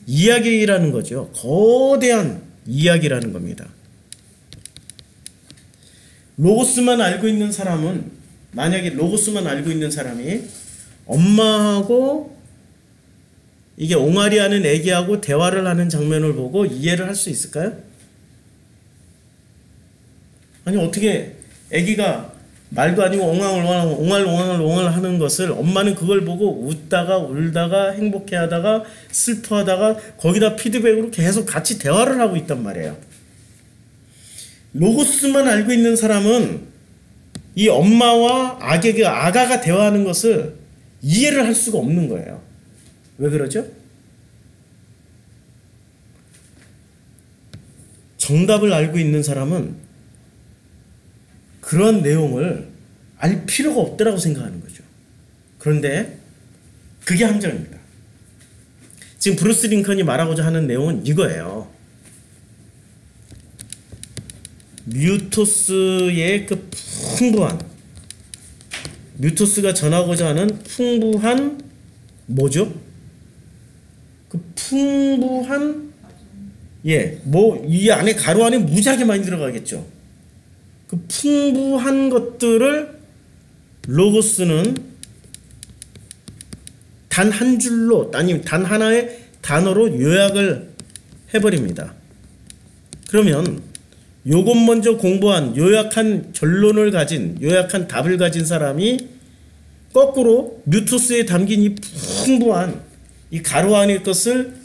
이야기라는 거죠. 거대한 이야기라는 겁니다. 로고스만 알고 있는 사람은, 만약에 로고스만 알고 있는 사람이 엄마하고 이게 옹알이 하는 애기하고 대화를 하는 장면을 보고 이해를 할 수 있을까요? 아니, 어떻게 애기가 말도 아니고 옹알 하는 것을 엄마는 그걸 보고 웃다가 울다가 행복해하다가 슬퍼하다가 거기다 피드백으로 계속 같이 대화를 하고 있단 말이에요. 로고스만 알고 있는 사람은 이 엄마와 아가가 대화하는 것을 이해를 할 수가 없는 거예요. 왜 그러죠? 정답을 알고 있는 사람은 그런 내용을 알 필요가 없다라고 생각하는 거죠. 그런데 그게 함정입니다. 지금 브루스 링컨이 말하고자 하는 내용은 이거예요. 미오토스의 그 미오토스가 전하고자 하는 풍부한 뭐죠? 그 풍부한 이 안에 가로 안에 무지하게 많이 들어가겠죠. 그 풍부한 것들을 로고스는 단 한 줄로, 아니면 단 하나의 단어로 요약을 해버립니다. 그러면 요것 먼저 공부한 요약한 결론을 가진, 요약한 답을 가진 사람이 거꾸로 미오토스에 담긴 이 풍부한 이 가로 안의 것을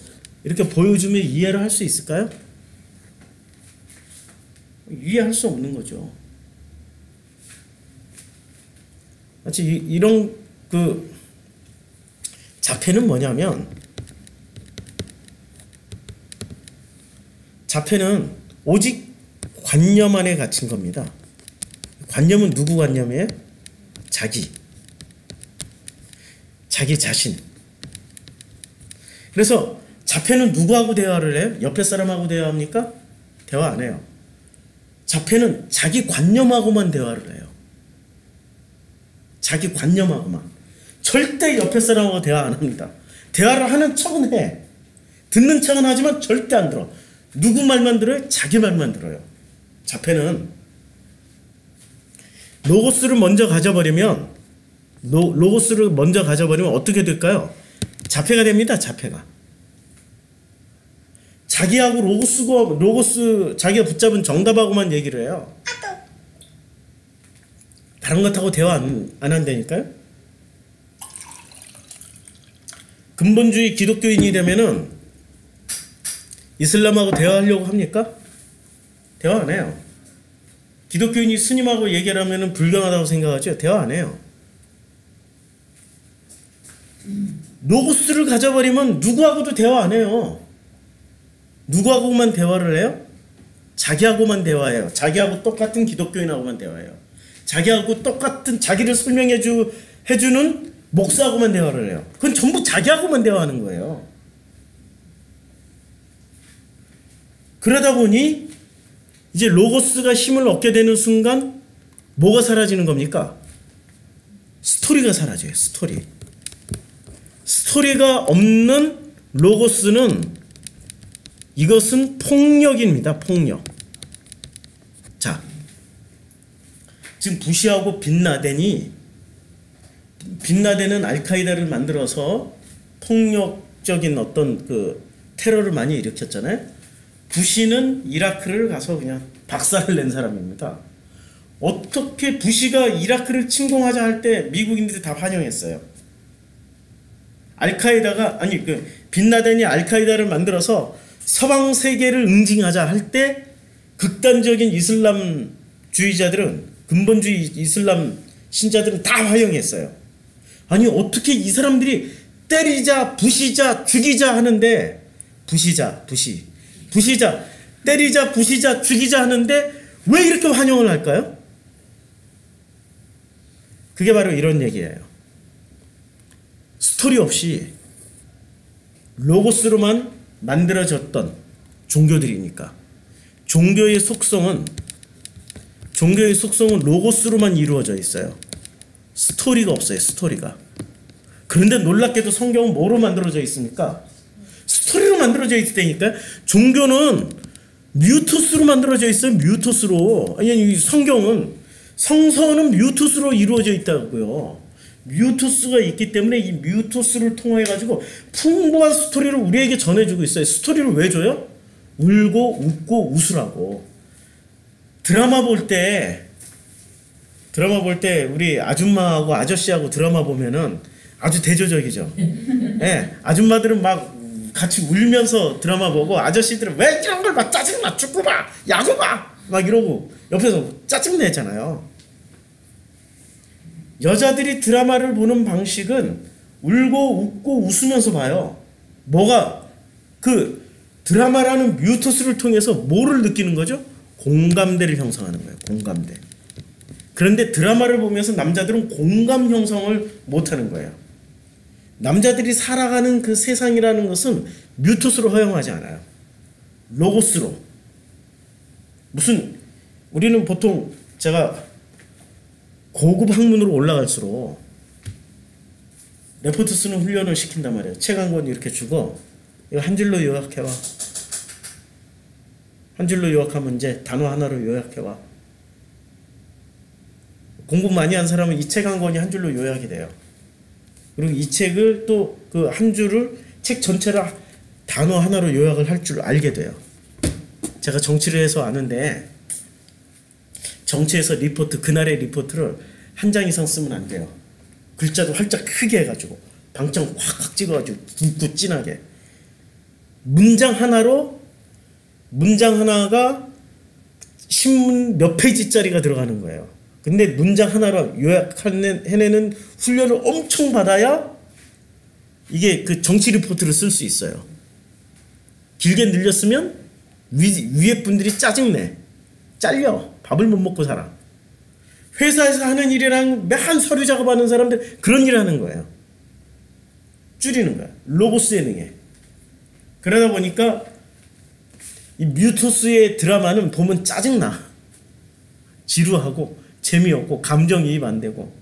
이렇게 보여주면 이해를 할 수 있을까요? 이해할 수 없는 거죠. 마치 이런 자폐는 뭐냐면, 자폐는 오직 관념 안에 갇힌 겁니다. 관념은 누구 관념이에요? 자기 자신. 그래서 자폐는 누구하고 대화를 해요? 옆에 사람하고 대화합니까? 대화 안 해요. 자폐는 자기 관념하고만 대화를 해요. 자기 관념하고만. 절대 옆에 사람하고 대화 안 합니다. 대화를 하는 척은 해. 듣는 척은 하지만 절대 안 들어. 누구 말만 들어요? 자기 말만 들어요. 자폐는 로고스를 먼저 가져버리면 어떻게 될까요? 자폐가 됩니다. 자폐가. 자기하고 로고스 자기가 붙잡은 정답하고만 얘기를 해요. 다른 것하고 대화 안 한다니까요. 근본주의 기독교인이 되면은 이슬람하고 대화하려고 합니까? 대화 안 해요. 기독교인이 스님하고 얘기를 하면은 불경하다고 생각하죠? 대화 안 해요. 로고스를 가져버리면 누구하고도 대화 안 해요. 누구하고만 대화를 해요? 자기하고만 대화해요. 자기하고 똑같은 기독교인하고만 대화해요. 자기하고 똑같은 자기를 해주는 목사하고만 대화를 해요. 그건 전부 자기하고만 대화하는 거예요. 그러다 보니 이제 로고스가 힘을 얻게 되는 순간 뭐가 사라지는 겁니까? 스토리가 사라져요. 스토리가 없는 로고스는 이것은 폭력입니다. 폭력. 자, 지금 부시하고 빈라덴은 알카이다를 만들어서 폭력적인 어떤 그 테러를 많이 일으켰잖아요. 부시는 이라크를 가서 그냥 박살을 낸 사람입니다. 어떻게 부시가 이라크를 침공하자 할 때 미국인들이 다 환영했어요. 빈라덴이 알카이다를 만들어서 서방 세계를 응징하자 할 때 극단적인 이슬람주의자들은, 근본주의 이슬람 신자들은 다 환영했어요. 아니 어떻게 이 사람들이 때리자, 부시자, 죽이자 하는데, 때리자, 부시자, 죽이자 하는데 왜 이렇게 환영을 할까요? 그게 바로 이런 얘기예요. 스토리 없이 로고스로만 만들어졌던 종교들이니까. 종교의 속성은 로고스로만 이루어져 있어요. 스토리가 없어요. 스토리가. 그런데 놀랍게도 성경은 뭐로 만들어져 있습니까? 스토리로 만들어져 있다니까요. 종교는 뮤토스로 만들어져 있어요. 뮤토스로. 아니 성서는 뮤토스로 이루어져 있다고요. 뮤토스가 있기 때문에 이 뮤토스를 통해 가지고 풍부한 스토리를 우리에게 전해주고 있어요. 스토리를 왜 줘요? 울고 웃고 웃으라고. 드라마 볼 때 우리 아줌마하고 아저씨하고 드라마 보면은 아주 대조적이죠. 네, 아줌마들은 막 같이 울면서 드라마 보고, 아저씨들은 왜 이런 걸 막 짜증나, 축구 봐, 야구 봐, 막 이러고 옆에서 짜증내잖아요. 여자들이 드라마를 보는 방식은 울고 웃고 웃으면서 봐요. 그 드라마라는 뮤토스를 통해서 뭐를 느끼는 거죠? 공감대를 형성하는 거예요. 공감대. 그런데 드라마를 보면서 남자들은 공감 형성을 못하는 거예요. 남자들이 살아가는 그 세상이라는 것은 뮤토스로 허용하지 않아요. 로고스로. 우리는 보통 제가 고급 학문으로 올라갈수록 레포트 쓰는 훈련을 시킨단 말이에요. 책 한 권 이렇게 주고, 이거 한 줄로 요약해와. 한 줄로 요약하면 이제 단어 하나로 요약해와. 공부 많이 한 사람은 이 책 한 권이 한 줄로 요약이 돼요. 그리고 이 책을 또 그 한 줄을 책 전체를 단어 하나로 요약을 할 줄 알게 돼요. 제가 정치를 해서 아는데, 정치에서 그날의 리포트를 한 장 이상 쓰면 안 돼요. 글자도 활짝 크게 해가지고 방청 확 찍어가지고 굵고 진하게. 문장 하나가 신문 몇 페이지짜리가 들어가는 거예요. 근데 문장 하나로 해내는 훈련을 엄청 받아야 이게 그 정치 리포트를 쓸 수 있어요. 길게 늘렸으면 위에 분들이 짜증내. 잘려. 밥을 못 먹고 살아. 회사에서 하는 일이랑 한 서류 작업하는 사람들 그런 일 하는 거예요. 줄이는 거야. 로고스에 능해. 그러다 보니까 이 뮤토스의 드라마는 보면 짜증나. 지루하고 재미없고 감정이입 안 되고.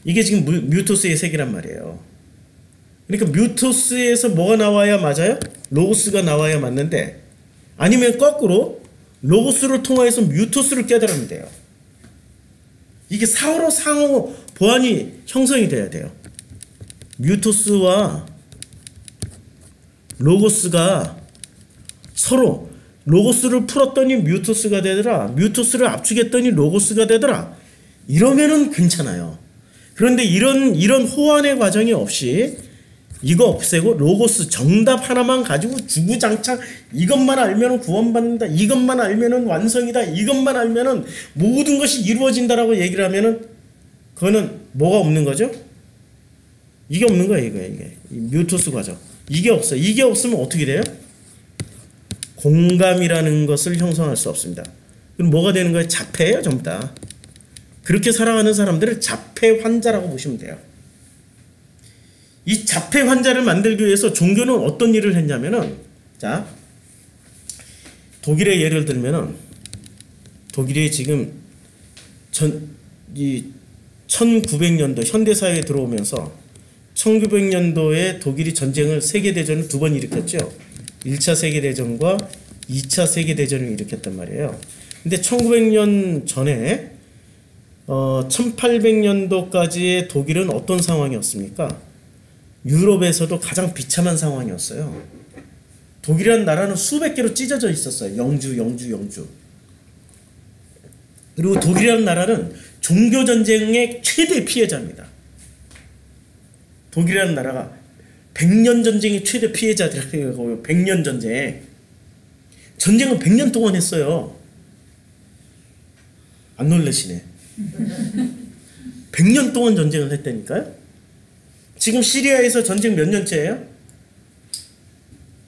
이게 지금 뮤토스의 세계란 말이에요. 그러니까 뮤토스에서 뭐가 나와야 맞아요? 로고스가 나와야 맞는데, 아니면 거꾸로 로고스를 통해서 뮤토스를 깨달으면 돼요. 이게 서로 상호 보완이 형성이 돼야 돼요. 뮤토스와 로고스가 서로, 로고스를 풀었더니 뮤토스가 되더라, 뮤토스를 압축했더니 로고스가 되더라, 이러면은 괜찮아요. 그런데 이런 호환의 과정이 없이 이거 없애고 로고스 정답 하나만 가지고 주구장창 이것만 알면은 구원받는다, 이것만 알면은 완성이다, 이것만 알면은 모든 것이 이루어진다라고 얘기를 하면은 그거는 뭐가 없는 거죠? 이게 없는 거예요. 이게 뮤토스 과정. 이게 없어요. 이게 없으면 어떻게 돼요? 공감이라는 것을 형성할 수 없습니다. 그럼 뭐가 되는 거예요? 자폐예요, 전부 다. 그렇게 살아가는 사람들을 자폐 환자라고 보시면 돼요. 이 자폐 환자를 만들기 위해서 종교는 어떤 일을 했냐면은, 자, 독일의 예를 들면은, 독일이 지금 1900년도 현대사회에 들어오면서 1900년도에 독일이 전쟁을, 세계대전을 두 번 일으켰죠. 1차 세계대전과 2차 세계대전을 일으켰단 말이에요. 근데 1900년 전에 1800년도까지의 독일은 어떤 상황이었습니까? 유럽에서도 가장 비참한 상황이었어요. 독일이라는 나라는 수백 개로 찢어져 있었어요. 영주. 그리고 독일이라는 나라는 종교전쟁의 최대 피해자입니다. 독일이라는 나라가 100년 전쟁의 최대 피해자들이라고. 100년 전쟁. 전쟁은 100년 동안 했어요. 안 놀라시네. 100년 동안 전쟁을 했다니까요. 지금 시리아에서 전쟁 몇 년째예요?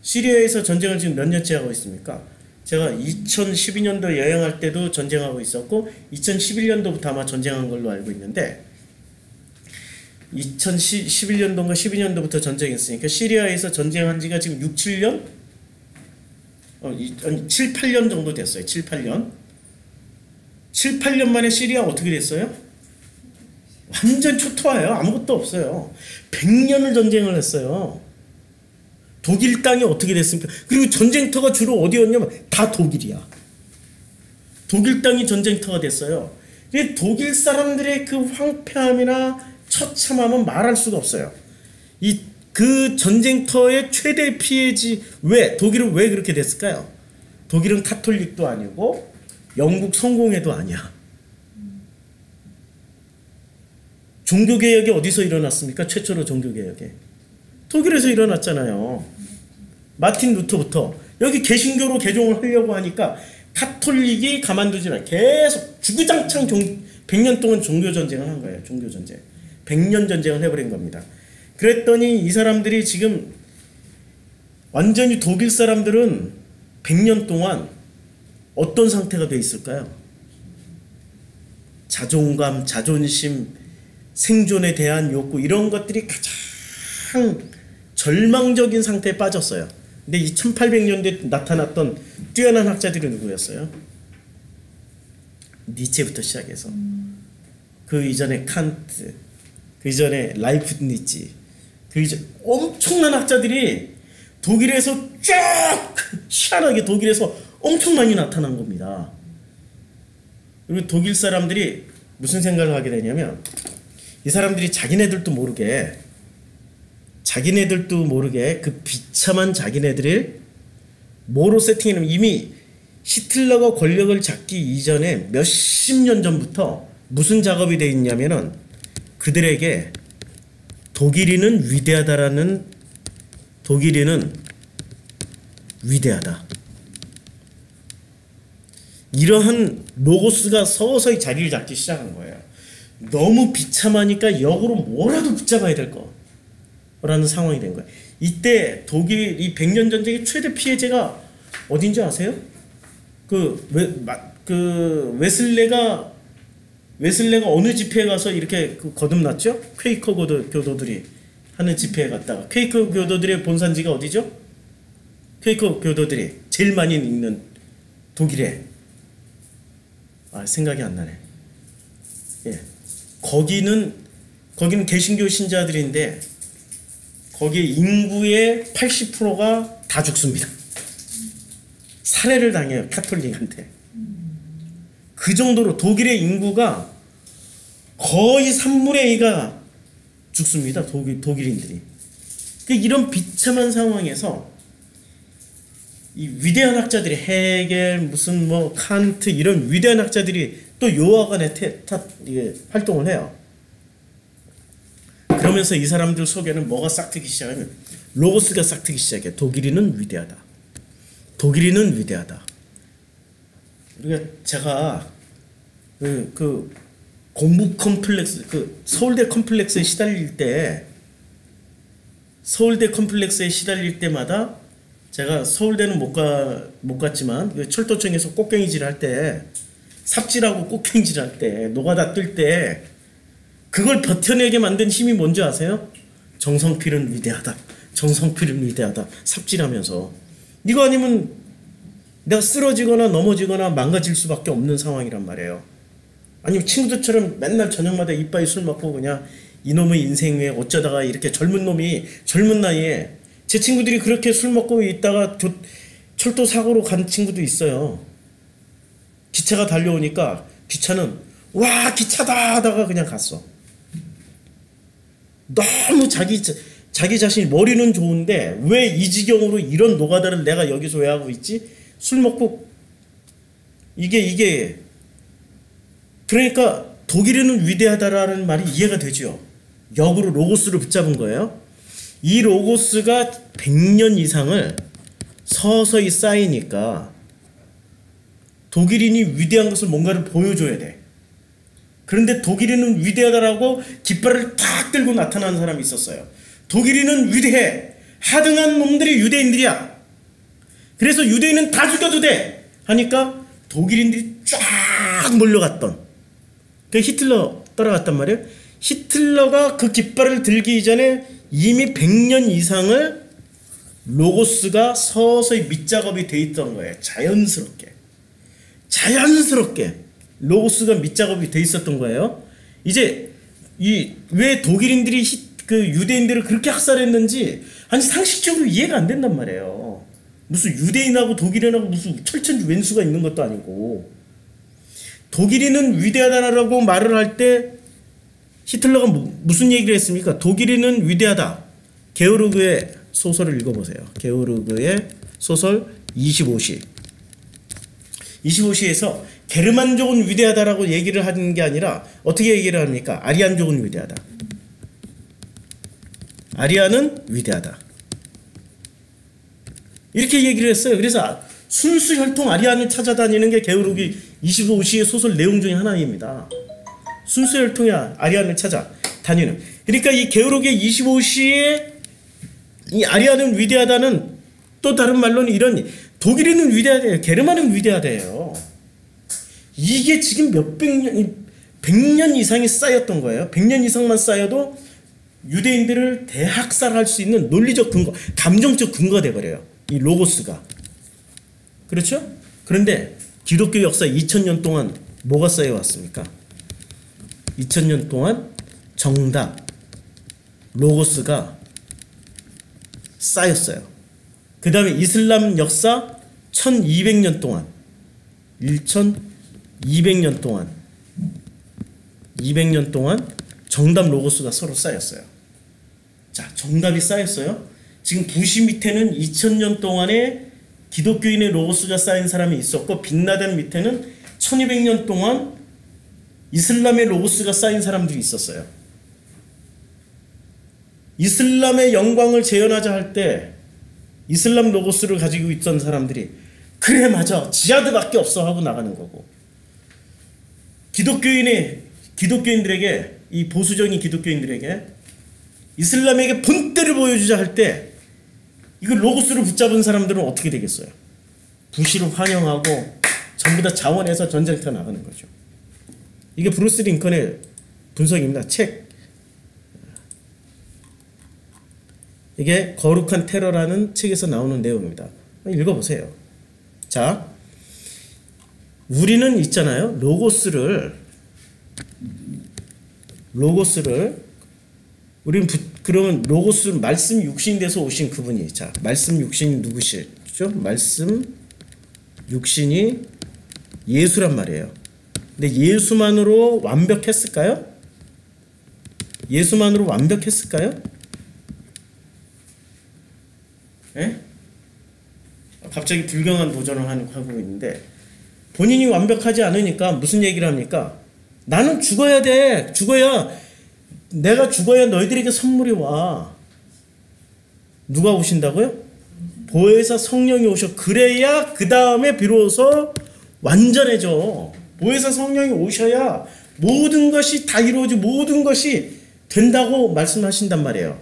시리아에서 전쟁을 지금 몇 년째 하고 있습니까? 제가 2012년도 여행할 때도 전쟁하고 있었고 2011년도부터 아마 전쟁한 걸로 알고 있는데, 2011년도인가 12년도부터 전쟁했으니까 시리아에서 전쟁한 지가 지금 6, 7년? 7, 8년 정도 됐어요. 7, 8년. 7, 8년 만에 시리아 어떻게 됐어요? 완전 초토화예요. 아무것도 없어요. 100년을 전쟁을 했어요. 독일 땅이 어떻게 됐습니까? 그리고 전쟁터가 주로 어디였냐면 다 독일이야. 독일 땅이 전쟁터가 됐어요. 독일 사람들의 그 황폐함이나 처참함은 말할 수가 없어요. 그 전쟁터의 최대 피해지. 독일은 왜 그렇게 됐을까요? 독일은 카톨릭도 아니고 영국 성공회도 아니야. 종교개혁이 어디서 일어났습니까? 최초로 종교개혁이 독일에서 일어났잖아요. 마틴 루터부터. 여기 개신교로 개종을 하려고 하니까 카톨릭이 가만두지 않아요. 계속 주구장창 100년 동안 종교전쟁을 한 거예요. 종교전쟁. 100년 전쟁을 해버린 겁니다. 그랬더니 이 사람들이 지금 완전히, 독일 사람들은 100년 동안 어떤 상태가 돼 있을까요? 자존감, 자존심, 생존에 대한 욕구, 이런 것들이 가장 절망적인 상태에 빠졌어요. 근데 이 1800년대에 나타났던 뛰어난 학자들이 누구였어요? 니체부터 시작해서 그 이전에 칸트, 그 이전에 라이프니츠, 그 이전 엄청난 학자들이 독일에서 쫙 희한하게 독일에서 엄청 많이 나타난 겁니다. 그리고 독일 사람들이 무슨 생각을 하게 되냐면, 이 사람들이 자기네들도 모르게 그 비참한 자기네들을 뭐로 세팅해놓으면, 이미 히틀러가 권력을 잡기 이전에 몇십 년 전부터 무슨 작업이 되어 있냐면은, 그들에게 독일인은 위대하다, 이러한 로고스가 서서히 자리를 잡기 시작한 거예요. 너무 비참하니까 역으로 뭐라도 붙잡아야 될 거라는 상황이 된 거예요. 이때 독일 이 100년 전쟁의 최대 피해자가 어딘지 아세요? 웨슬레가 어느 집회에 가서 이렇게 거듭났죠? 퀘이커 교도들이 하는 집회에 갔다가, 퀘이커 교도들의 본산지가 어디죠? 퀘이커 교도들이 제일 많이 있는 독일에 생각이 안 나네. 예. 거기는 개신교 신자들인데 거기 인구의 80%가 다 죽습니다. 살해를 당해요, 카톨릭한테. 그 정도로 독일의 인구가 거의 3분의 2가 죽습니다. 독일인들이. 이런 비참한 상황에서 이 위대한 학자들이 헤겔, 무슨 뭐 칸트 이런 위대한 학자들이 또 요하간에 활동을 해요. 그러면서 이 사람들 속에는 뭐가 싹트기 시작하면 로고스가 싹트기 시작해. 독일인은 위대하다. 독일인은 위대하다. 그러니까 제가 그 공부 컴플렉스, 그 서울대 컴플렉스에 시달릴 때마다 제가 서울대는 못 갔지만 철도청에서 꽃갱이질 할 때, 삽질하고 꽃갱이질 할 때, 노가다 뜰 때 그걸 버텨내게 만든 힘이 뭔지 아세요? 정성필은 위대하다. 정성필은 위대하다. 삽질하면서. 이거 아니면 내가 쓰러지거나 넘어지거나 망가질 수밖에 없는 상황이란 말이에요. 아니면 친구들처럼 맨날 저녁마다 이빠이 술 먹고 그냥 이놈의 인생에 어쩌다가 이렇게 젊은 나이에 제 친구들이 그렇게 술 먹고 있다가 철도 사고로 간 친구도 있어요. 기차가 달려오니까 기차는 와 기차다 하다가 그냥 갔어. 너무 자기 자신이 머리는 좋은데 왜 이 지경으로 이런 노가다를 내가 여기서 왜 하고 있지? 술 먹고 이게 그러니까 독일인은 위대하다라는 말이 이해가 되죠. 역으로 로고스를 붙잡은 거예요. 이 로고스가 100년 이상을 서서히 쌓이니까 독일인이 위대한 것을 뭔가를 보여줘야 돼. 그런데 독일인은 위대하다라고 깃발을 탁 들고 나타나는 사람이 있었어요. 독일인은 위대해. 하등한 놈들이 유대인들이야. 그래서 유대인은 다 죽여도 돼 하니까 독일인들이 쫙 몰려갔던, 그 히틀러 따라갔단 말이에요. 히틀러가 그 깃발을 들기 이전에 이미 100년 이상을 로고스가 서서히 밑작업이 돼 있던 거예요. 자연스럽게 로고스가 밑작업이 돼 있었던 거예요. 이제 왜 독일인들이 그 유대인들을 그렇게 학살했는지 아니 상식적으로 이해가 안 된단 말이에요. 무슨 유대인하고 독일인하고 무슨 철천지 왼수가 있는 것도 아니고. 독일인은 위대하다라고 말을 할 때 히틀러가 무슨 얘기를 했습니까? 독일인은 위대하다. 게오르그의 소설을 읽어보세요. 게오르그의 소설 25시. 25시에서 게르만족은 위대하다라고 얘기를 하는 게 아니라 어떻게 얘기를 합니까? 아리안족은 위대하다. 아리아는 위대하다. 이렇게 얘기를 했어요. 그래서 순수 혈통 아리안을 찾아다니는 게 게오르기 25시의 소설 내용 중에 하나입니다. 순수 혈통의 아리안을 찾아다니는. 그러니까 이 게오르기 25시의 이 아리안은 위대하다는 또 다른 말로는 이런, 독일인은 위대하대요. 게르만은 위대하대요. 이게 지금 100년 이상이 쌓였던 거예요. 100년 이상만 쌓여도 유대인들을 대학살할 수 있는 논리적 근거, 감정적 근거가 돼버려요. 이 로고스가. 그렇죠? 그런데 기독교 역사 2000년 동안 뭐가 쌓여왔습니까? 2000년 동안 정답, 로고스가 쌓였어요. 그 다음에 이슬람 역사 1200년 동안 1200년 동안 200년 동안 정답 로고스가 서로 쌓였어요. 자, 정답이 쌓였어요. 지금 부시 밑에는 2000년 동안에 기독교인의 로고스가 쌓인 사람이 있었고, 빈라덴 밑에는 1200년 동안 이슬람의 로고스가 쌓인 사람들이 있었어요. 이슬람의 영광을 재현하자 할 때 이슬람 로고스를 가지고 있던 사람들이 그래 맞아 지하드밖에 없어 하고 나가는 거고, 기독교인들에게, 이 보수적인 기독교인들에게 이슬람에게 본때를 보여주자 할 때 이거 로고스를 붙잡은 사람들은 어떻게 되겠어요? 부시를 환영하고 전부 다 자원해서 전쟁터 나가는 거죠. 이게 브루스 링컨의 분석입니다. 책. 이게 거룩한 테러라는 책에서 나오는 내용입니다. 읽어보세요. 자, 우리는 있잖아요. 로고스를 우리는 그러면 로고스 말씀 육신이 돼서 오신 그분이, 자 말씀 육신이 누구시죠? 말씀 육신이 예수란 말이에요. 근데 예수만으로 완벽했을까요? 예수만으로 완벽했을까요? 예? 갑자기 불경한 도전을 하고 있는데, 본인이 완벽하지 않으니까 무슨 얘기를 합니까? 나는 죽어야 돼. 내가 죽어야 너희들에게 선물이 와. 누가 오신다고요? 보혜사 성령이 오셔. 그래야 그 다음에 비로소 완전해져. 보혜사 성령이 오셔야 모든 것이 다 이루어지고 모든 것이 된다고 말씀하신단 말이에요.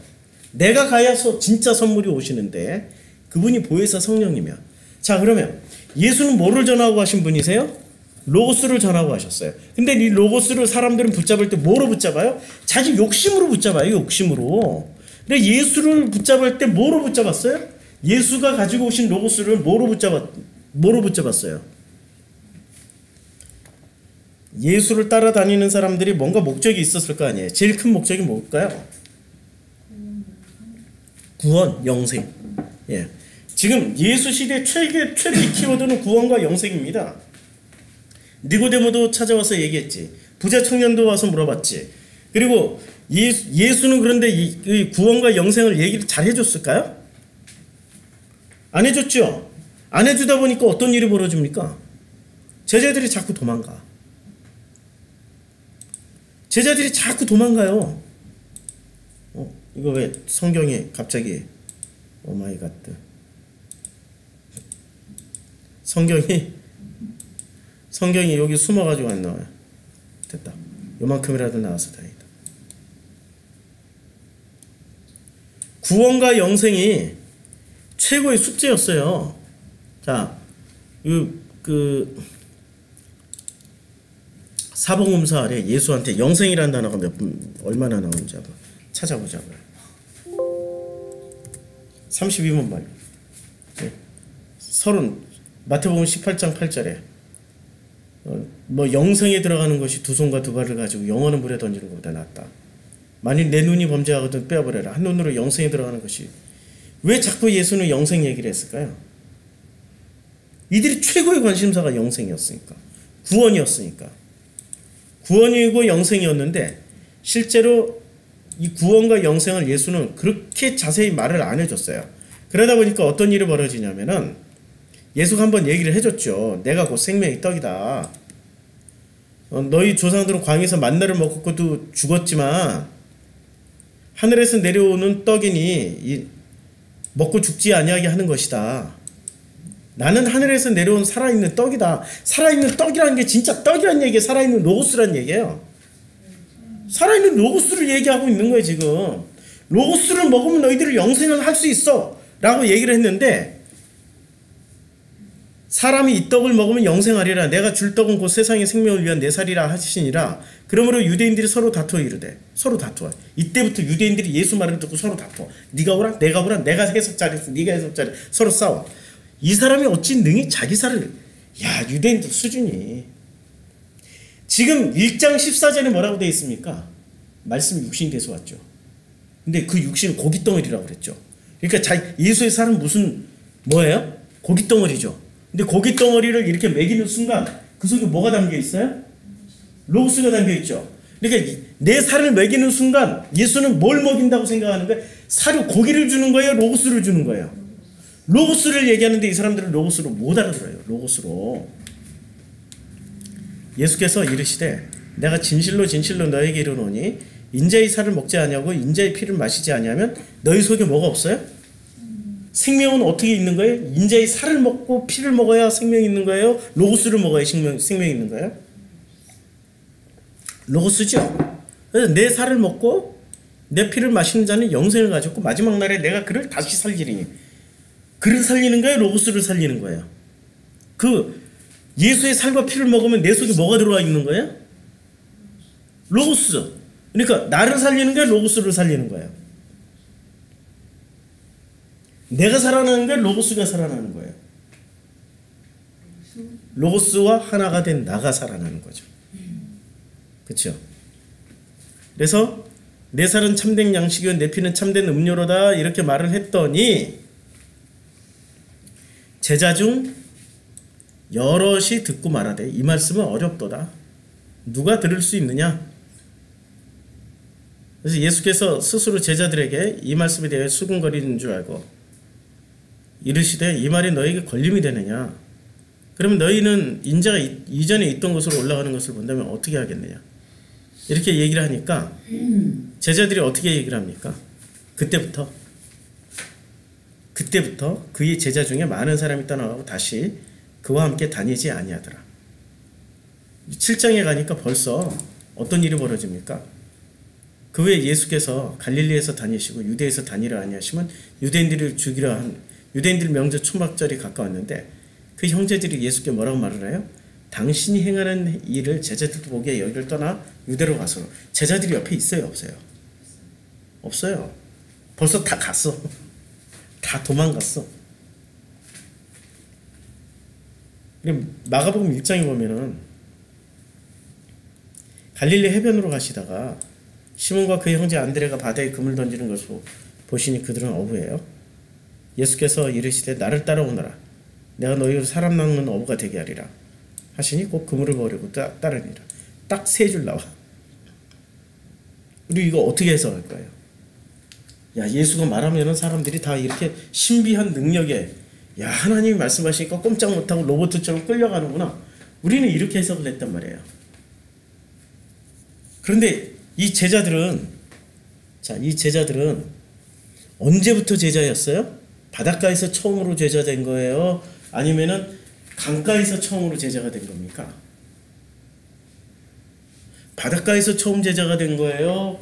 내가 가야 진짜 선물이 오시는데 그분이 보혜사 성령이면, 자 그러면 예수는 뭐를 전하고 가신 분이세요? 로고스를 전하고 가셨어요. 근데 이 로고스를 사람들은 붙잡을 때 뭐로 붙잡아요? 자기 욕심으로 붙잡아요. 욕심으로. 근데 예수를 붙잡을 때 뭐로 붙잡았어요? 예수가 가지고 오신 로고스를 뭐로 붙잡았어요? 예수를 따라다니는 사람들이 뭔가 목적이 있었을 거 아니에요. 제일 큰 목적이 뭘까요? 구원, 영생. 예. 지금 예수 시대 최대 키워드는 구원과 영생입니다. 니고데모도 찾아와서 얘기했지. 부자 청년도 와서 물어봤지. 그리고 예수는 그런데 이 구원과 영생을 얘기를 잘 해줬을까요? 안 해줬죠. 안 해주다 보니까 어떤 일이 벌어집니까? 제자들이 자꾸 도망가. 제자들이 자꾸 도망가요. 이거 왜 성경에 갑자기 오마이갓, 성경이 여기 숨어가지고 안 나와요. 됐다. 요만큼이라도 나와서 다행이다. 구원과 영생이 최고의 숙제였어요. 자, 사복음서 아래 예수한테 영생이라는 단어가 얼마나 나오는지 한번 찾아보자고요. 32번 말. 네. 마태복음 18장 8절에 영생에 들어가는 것이 두 손과 두 발을 가지고 영원한 물에 던지는 것보다 낫다. 만일 내 눈이 범죄하거든 빼어버려라. 한 눈으로 영생에 들어가는 것이. 왜 자꾸 예수는 영생 얘기를 했을까요? 이들이 최고의 관심사가 영생이었으니까, 구원이었으니까. 구원이고 영생이었는데 실제로 이 구원과 영생을 예수는 그렇게 자세히 말을 안 해줬어요. 그러다 보니까 어떤 일이 벌어지냐면은, 예수가 한번 얘기를 해줬죠. 내가 곧 생명의 떡이다. 너희 조상들은 광야에서 만나를 먹고도 죽었지만 하늘에서 내려오는 떡이니 먹고 죽지 아니하게 하는 것이다. 나는 하늘에서 내려온 살아있는 떡이다. 살아있는 떡이라는 게 진짜 떡이란 얘기예요. 살아있는 로고스란 얘기예요. 살아있는 로고스를 얘기하고 있는 거예요. 지금 로고스를 먹으면 너희들이 영생을 할 수 있어 라고 얘기를 했는데, 사람이 이 떡을 먹으면 영생하리라. 내가 줄 떡은 곧 세상의 생명을 위한 내 살이라 하시니라. 그러므로 유대인들이 서로 다투어 이르되, 서로 다투어. 이때부터 유대인들이 예수 말을 듣고 서로 다투어. 네가 오라, 내가 오라, 내가 해석 잘했어, 네가 해석 잘해. 서로 싸워. 이 사람이 어찌 능히 자기 살을, 야 유대인들 수준이. 지금 1장 14절에 뭐라고 되어 있습니까? 말씀 육신이 돼서 왔죠. 근데 그 육신은 고깃덩어리라고 그랬죠. 그러니까 예수의 살은 뭐예요? 고깃덩어리죠. 근데 고깃덩어리를 이렇게 먹이는 순간 그 속에 뭐가 담겨 있어요? 로고스가 담겨 있죠. 그러니까 내 살을 먹이는 순간 예수는 뭘 먹인다고 생각하는 거예요? 사료, 고기를 주는 거예요? 로고스를 주는 거예요? 로고스를 얘기하는데 이 사람들은 로고스로 못 알아들어요. 로고스로. 예수께서 이르시되 내가 진실로 진실로 너에게 이르노니 인자의 살을 먹지 아니하고 인자의 피를 마시지 아니하면 너희 속에 뭐가 없어요? 생명은 어떻게 있는 거예요? 인자의 살을 먹고 피를 먹어야 생명이 있는 거예요? 로고스를 먹어야 생명이 있는 거예요? 로고스죠. 그래서 내 살을 먹고 내 피를 마시는 자는 영생을 가졌고 마지막 날에 내가 그를 다시 살리리니. 그를 살리는 거예요? 로고스를 살리는 거예요? 그 예수의 살과 피를 먹으면 내 속에 뭐가 들어가 있는 거예요? 로고스. 그러니까 나를 살리는 거예요? 로고스를 살리는 거예요? 내가 살아나는 거예요? 로고스가 살아나는 거예요? 로고스와 하나가 된 나가 살아나는 거죠. 그렇죠? 그래서 내 살은 참된 양식이요 내 피는 참된 음료로다 이렇게 말을 했더니 제자 중 여럿이 듣고 말하되 이 말씀은 어렵도다. 누가 들을 수 있느냐? 그래서 예수께서 스스로 제자들에게 이 말씀에 대해 수군거리는 줄 알고 이르시되 이 말이 너에게 걸림이 되느냐? 그러면 너희는 인자가 이전에 있던 곳으로 올라가는 것을 본다면 어떻게 하겠느냐? 이렇게 얘기를 하니까 제자들이 어떻게 얘기를 합니까? 그때부터 그의 제자 중에 많은 사람이 떠나가고 다시 그와 함께 다니지 아니하더라. 7장에 가니까 벌써 어떤 일이 벌어집니까? 그 후에 예수께서 갈릴리에서 다니시고 유대에서 다니려 아니하시면 유대인들을 죽이려 한 유대인들 명절 초막절이 가까웠는데 그 형제들이 예수께 뭐라고 말을 해요? 당신이 행하는 일을 제자들도 보기에 여기를 떠나 유대로 가서 제자들이 옆에 있어요? 없어요? 없어요. 벌써 다 갔어. 다 도망갔어. 마가복음 1장에 보면은 갈릴리 해변으로 가시다가 시몬과 그의 형제 안드레가 바다에 금을 던지는 것을 보시니 그들은 어부예요. 예수께서 이르시되 나를 따라오너라. 내가 너희로 사람 낚는 어부가 되게 하리라. 하시니 곧 그물을 버리고 따르니라. 딱 세 줄 나와. 우리 이거 어떻게 해석할 거예요? 야, 예수가 말하면은 사람들이 다 이렇게 신비한 능력에 야, 하나님이 말씀하시니까 꼼짝 못하고 로봇처럼 끌려가는구나. 우리는 이렇게 해석을 했단 말이에요. 그런데 이 제자들은 언제부터 제자였어요? 바닷가에서 처음으로 제자 된 거예요? 아니면은 강가에서 처음으로 제자가 된 겁니까? 바닷가에서 처음 제자가 된 거예요?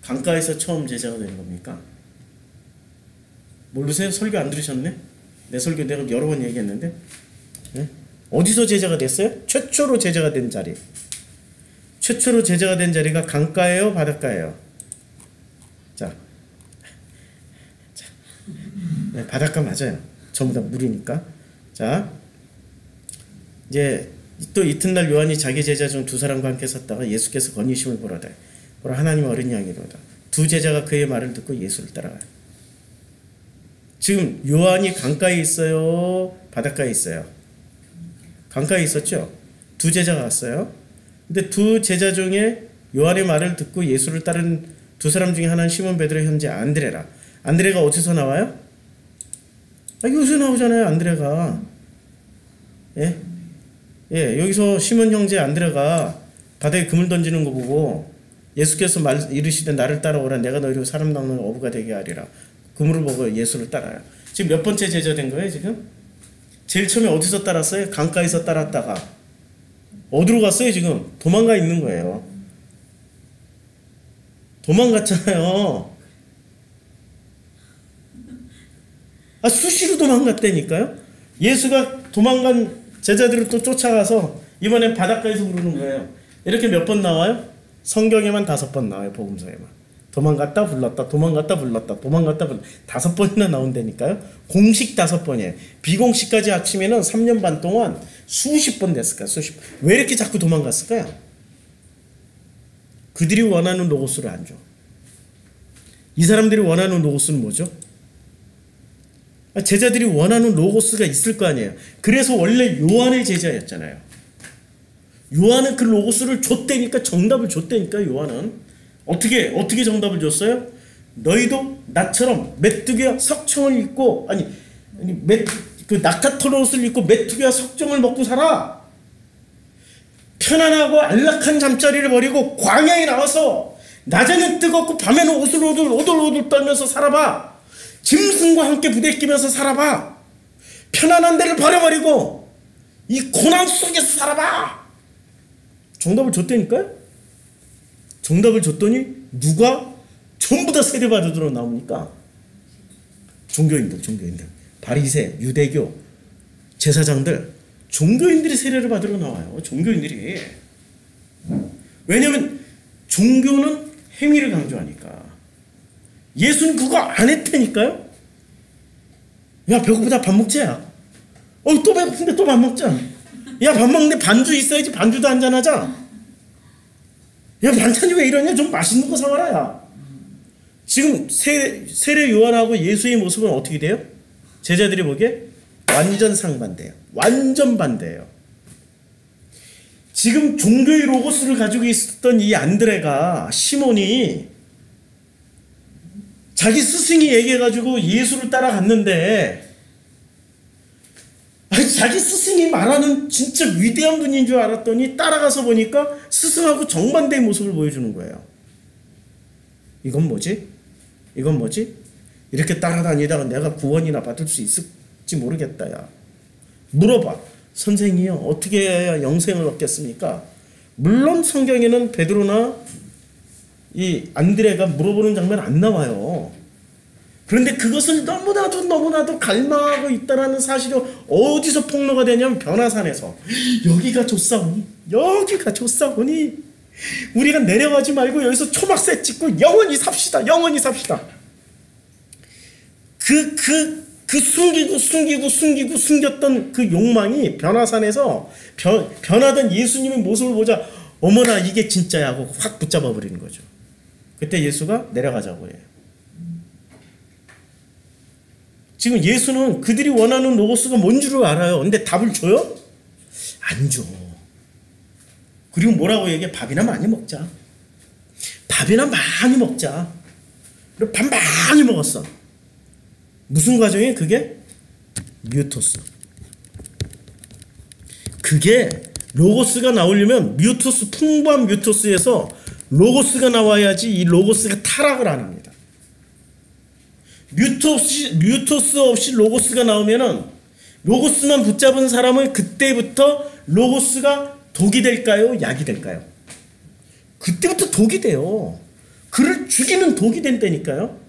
강가에서 처음 제자가 된 겁니까? 모르세요? 설교 안 들으셨네? 내 설교 내가 여러 번 얘기했는데 네? 어디서 제자가 됐어요? 최초로 제자가 된 자리. 최초로 제자가 된 자리가 강가예요? 바닷가예요? 자, 네, 바닷가 맞아요. 전부 다 물이니까. 자, 이제 또 이튿날 요한이 자기 제자 중 두 사람과 함께 섰다가 예수께서 건의심을 보라되 보라 하나님 어린 양이로다. 두 제자가 그의 말을 듣고 예수를 따라가요. 지금 요한이 강가에 있어요? 바닷가에 있어요? 강가에 있었죠? 두 제자가 왔어요. 근데 두 제자 중에 요한의 말을 듣고 예수를 따른 두 사람 중에 하나는 시몬 베드로의 형제 안드레라. 안드레가 어디서 나와요? 여기서 나오잖아요. 안드레가. 예, 여기서 시몬 형제 안드레가 바다에 금을 던지는 거 보고 예수께서 이르시되 나를 따라오라. 내가 너희로 사람 낚는 어부가 되게 하리라. 그물을 보고 예수를 따라요. 지금 몇 번째 제자 된 거예요, 지금? 제일 처음에 어디서 따랐어요? 강가에서 따랐다가 어디로 갔어요, 지금? 도망가 있는 거예요. 도망갔잖아요. 수시로 도망갔다니까요? 예수가 도망간 제자들을 또 쫓아가서 이번엔 바닷가에서 부르는 거예요. 이렇게 몇 번 나와요? 성경에만 5번 나와요, 복음서에만. 도망갔다 불렀다 도망갔다 불렀다 도망갔다 불렀다 5번이나 나온다니까요. 공식 5번이에요. 비공식까지 합치면은 3년 반 동안 수십 번 됐을까요? 수십 번. 왜 이렇게 자꾸 도망갔을까요? 그들이 원하는 로고스를 안 줘. 이 사람들이 원하는 로고스는 뭐죠? 제자들이 원하는 로고스가 있을 거 아니에요. 그래서 원래 요한의 제자였잖아요. 요한은 그 로고스를 줬다니까, 정답을 줬다니까. 요한은 어떻게 정답을 줬어요? 너희도 나처럼 메뚜기와 석청을 입고 그 낙타털 옷을 입고 메뚜기와 석청을 먹고 살아. 편안하고 안락한 잠자리를 버리고 광야에 나와서 낮에는 뜨겁고 밤에는 오돌오돌 떨면서 살아봐. 짐승과 함께 부대 끼면서 살아봐. 편안한 데를 버려버리고 이 고난 속에서 살아봐. 정답을 줬다니까요. 정답을 줬더니 누가 전부 다 세례받으러 나옵니까? 종교인들. 바리새, 유대교, 제사장들, 종교인들이 세례를 받으러 나와요. 종교인들이. 왜냐하면 종교는 행위를 강조하니까. 예수는 그거 안 했다니까요. 야, 배고프다 밥 먹자. 또 배고픈데 또 밥 먹자. 야, 밥 먹는데 반주 있어야지. 반주도 한잔하자. 야, 반찬이 왜 이러냐? 좀 맛있는 거 사와라, 야. 지금 세례 요한하고 예수의 모습은 어떻게 돼요? 제자들이 보기에 완전 상반돼요. 완전 반대예요. 지금 종교의 로고스를 가지고 있었던 이 안드레가, 시몬이 자기 스승이 얘기해가지고 예수를 따라갔는데, 자기 스승이 말하는 진짜 위대한 분인 줄 알았더니 따라가서 보니까 스승하고 정반대의 모습을 보여주는 거예요. 이건 뭐지? 이건 뭐지? 이렇게 따라다니다가 내가 구원이나 받을 수 있을지 모르겠다, 야. 물어봐. 선생이요, 어떻게 해야 영생을 얻겠습니까? 물론 성경에는 베드로나 이 안드레가 물어보는 장면 안 나와요. 그런데 그것을 너무나도 갈망하고 있다는 사실이 어디서 폭로가 되냐면 변화산에서. 여기가 좋사오니 우리가 내려가지 말고 여기서 초막새 찍고 영원히 삽시다. 숨겼던 그 욕망이 변화산에서 변하던 예수님의 모습을 보자, 어머나 이게 진짜야 하고 확 붙잡아 버리는 거죠. 그때 예수가 내려가자고 해요. 지금 예수는 그들이 원하는 로고스가 뭔 줄을 알아요. 근데 답을 줘요? 안 줘. 그리고 뭐라고 얘기해? 밥이나 많이 먹자. 그리고 밥 많이 먹었어. 무슨 과정이에요? 그게 뮤토스. 그게 로고스가 나오려면 풍부한 뮤토스에서 로고스가 나와야지 이 로고스가 타락을 안 합니다. 뮤토스 없이 로고스가 나오면은, 로고스만 붙잡은 사람은 그때부터 로고스가 독이 될까요? 약이 될까요? 그때부터 독이 돼요. 그를 죽이는 독이 된다니까요.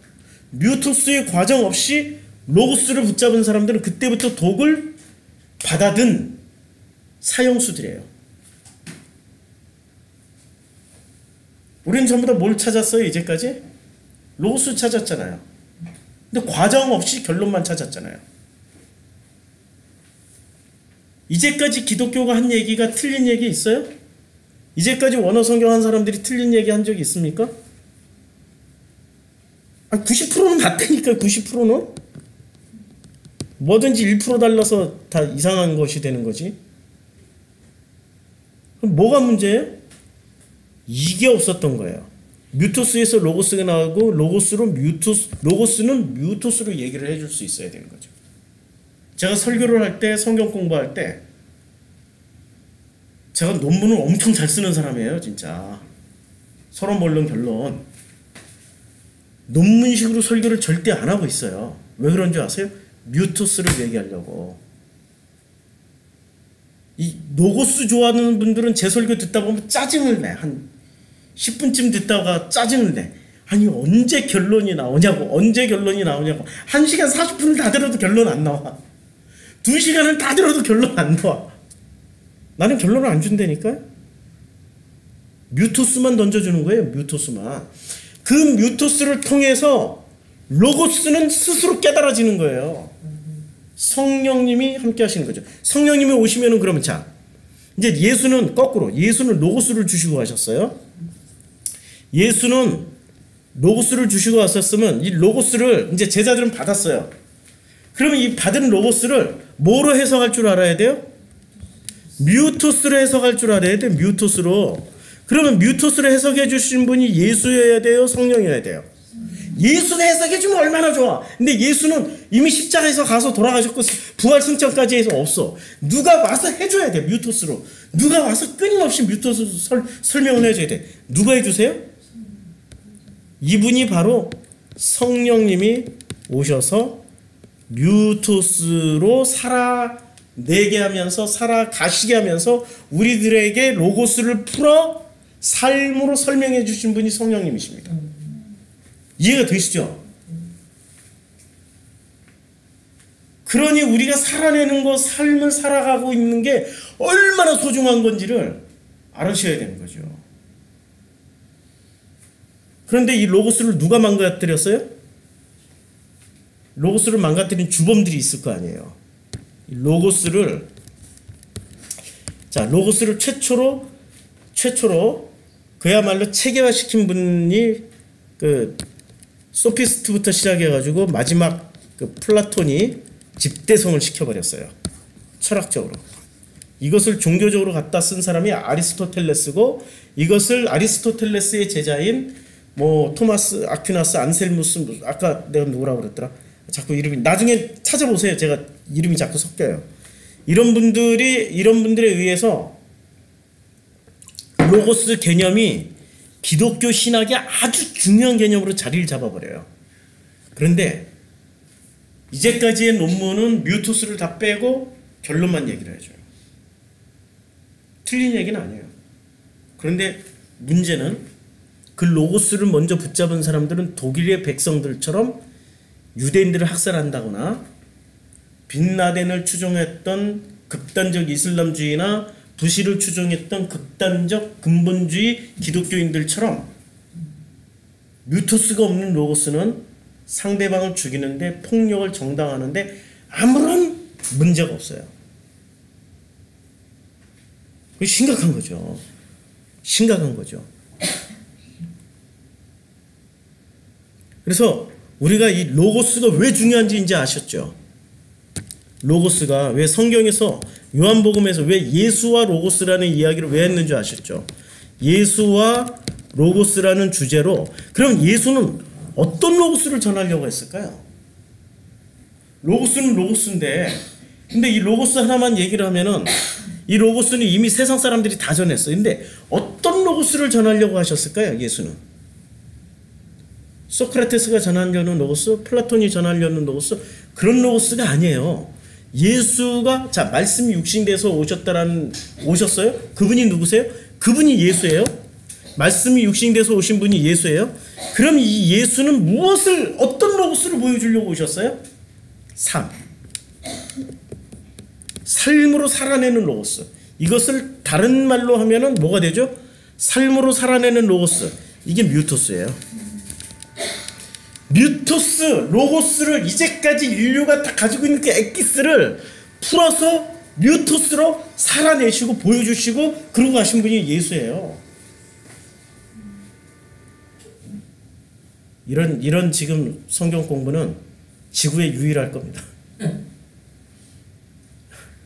뮤토스의 과정 없이 로고스를 붙잡은 사람들은 그때부터 독을 받아든 사형수들이에요. 우리는 전부 다 뭘 찾았어요, 이제까지? 로고스 찾았잖아요. 근데 과정 없이 결론만 찾았잖아요. 이제까지 기독교가 한 얘기가 틀린 얘기 있어요? 이제까지 원어 성경 한 사람들이 틀린 얘기 한 적이 있습니까? 90%는 맞다니까요. 90%는 뭐든지 1% 달라서 다 이상한 것이 되는 거지. 그럼 뭐가 문제예요? 이게 없었던 거예요. 뮤토스에서 로고스가 나오고 로고스는 뮤토스로 얘기를 해줄 수 있어야 되는 거죠. 제가 설교를 할 때, 성경 공부할 때 제가 논문을 엄청 잘 쓰는 사람이에요. 진짜 서론 본론 결론 논문식으로 설교를 절대 안 하고 있어요. 왜 그런 줄 아세요? 뮤토스를 얘기하려고. 이 로고스 좋아하는 분들은 제 설교 듣다 보면 짜증을 내. 한 10분쯤 듣다가 짜증을 내. 아니 언제 결론이 나오냐고. 1시간 40분을 다 들어도 결론 안 나와. 2시간을 다 들어도 결론 안 나와. 나는 결론을 안 준다니까요. 뮤토스만 던져주는 거예요. 뮤토스만. 그 뮤토스를 통해서 로고스는 스스로 깨달아지는 거예요. 성령님이 함께 하시는 거죠. 성령님이 오시면은 그러면 자, 이제 예수는 거꾸로, 예수는 로고스를 주시고 가셨어요. 예수는 로고스를 주시고 왔었으면 이 로고스를 이제 제자들은 받았어요. 그러면 이 받은 로고스를 뭐로 해석할 줄 알아야 돼요? 뮤토스로 해석할 줄 알아야 돼요. 뮤토스로. 그러면 뮤토스로 해석해 주신 분이 예수여야 돼요? 성령이어야 돼요? 예수는 해석해 주면 얼마나 좋아. 근데 예수는 이미 십자가에서 가서 돌아가셨고 부활 승천까지 해서 없어. 누가 와서 해줘야 돼. 뮤토스로. 누가 와서 끊임없이 뮤토스 설명을 해줘야 돼. 누가 해주세요? 이분이 바로 성령님이 오셔서 뮤토스로 살아내게 하면서, 살아가시게 하면서 우리들에게 로고스를 풀어 삶으로 설명해 주신 분이 성령님이십니다. 이해가 되시죠? 그러니 우리가 살아내는 것, 삶을 살아가고 있는 게 얼마나 소중한 건지를 알으셔야 되는 거죠. 그런데 이 로고스를 누가 망가뜨렸어요? 로고스를 망가뜨린 주범들이 있을 거 아니에요. 로고스를 최초로 그야말로 체계화시킨 분이 그 소피스트부터 시작해가지고 마지막 그 플라톤이 집대성을 시켜버렸어요. 철학적으로. 이것을 종교적으로 갖다 쓴 사람이 아리스토텔레스고, 이것을 아리스토텔레스의 제자인 뭐 토마스 아퀴나스, 안셀무스, 아까 내가 누구라고 그랬더라? 자꾸 이름이, 나중에 찾아보세요. 제가 이름이 자꾸 섞여요. 이런 분들에 의해서 로고스 개념이 기독교 신학의 아주 중요한 개념으로 자리를 잡아버려요. 그런데 이제까지의 논문은 뮤토스를 다 빼고 결론만 얘기를 해줘요. 틀린 얘기는 아니에요. 그런데 문제는 그 로고스를 먼저 붙잡은 사람들은 독일의 백성들처럼 유대인들을 학살한다거나 빈라덴을 추종했던 극단적 이슬람주의나 부시를 추종했던 극단적 근본주의 기독교인들처럼 뮤토스가 없는 로고스는 상대방을 죽이는데, 폭력을 정당화하는데 아무런 문제가 없어요. 그게 심각한 거죠. 심각한 거죠. 그래서 우리가 이 로고스가 왜 중요한지 이제 아셨죠? 로고스가 왜 성경에서, 요한복음에서 왜 예수와 로고스라는 이야기를 왜 했는지 아셨죠? 예수와 로고스라는 주제로. 그럼 예수는 어떤 로고스를 전하려고 했을까요? 로고스는 로고스인데, 근데 이 로고스 하나만 얘기를 하면은 이 로고스는 이미 세상 사람들이 다 전했어요. 근데 어떤 로고스를 전하려고 하셨을까요? 예수는 소크라테스가 전하려는 로고스, 플라톤이 전하려는 로고스, 그런 로고스가 아니에요. 예수가, 자, 말씀이 육신돼서 오셨어요? 그분이 누구세요? 그분이 예수예요. 말씀이 육신돼서 오신 분이 예수예요. 그럼 이 예수는 무엇을, 어떤 로고스를 보여주려고 오셨어요? 삶으로 살아내는 로고스. 이것을 다른 말로 하면은 뭐가 되죠? 삶으로 살아내는 로고스. 이게 뮤토스예요. 뮤토스, 로고스를 이제까지 인류가 다 가지고 있는 그 엑기스를 풀어서 뮤토스로 살아내시고 보여주시고 그러고 가신 분이 예수예요. 이런 지금 성경 공부는 지구에 유일할 겁니다.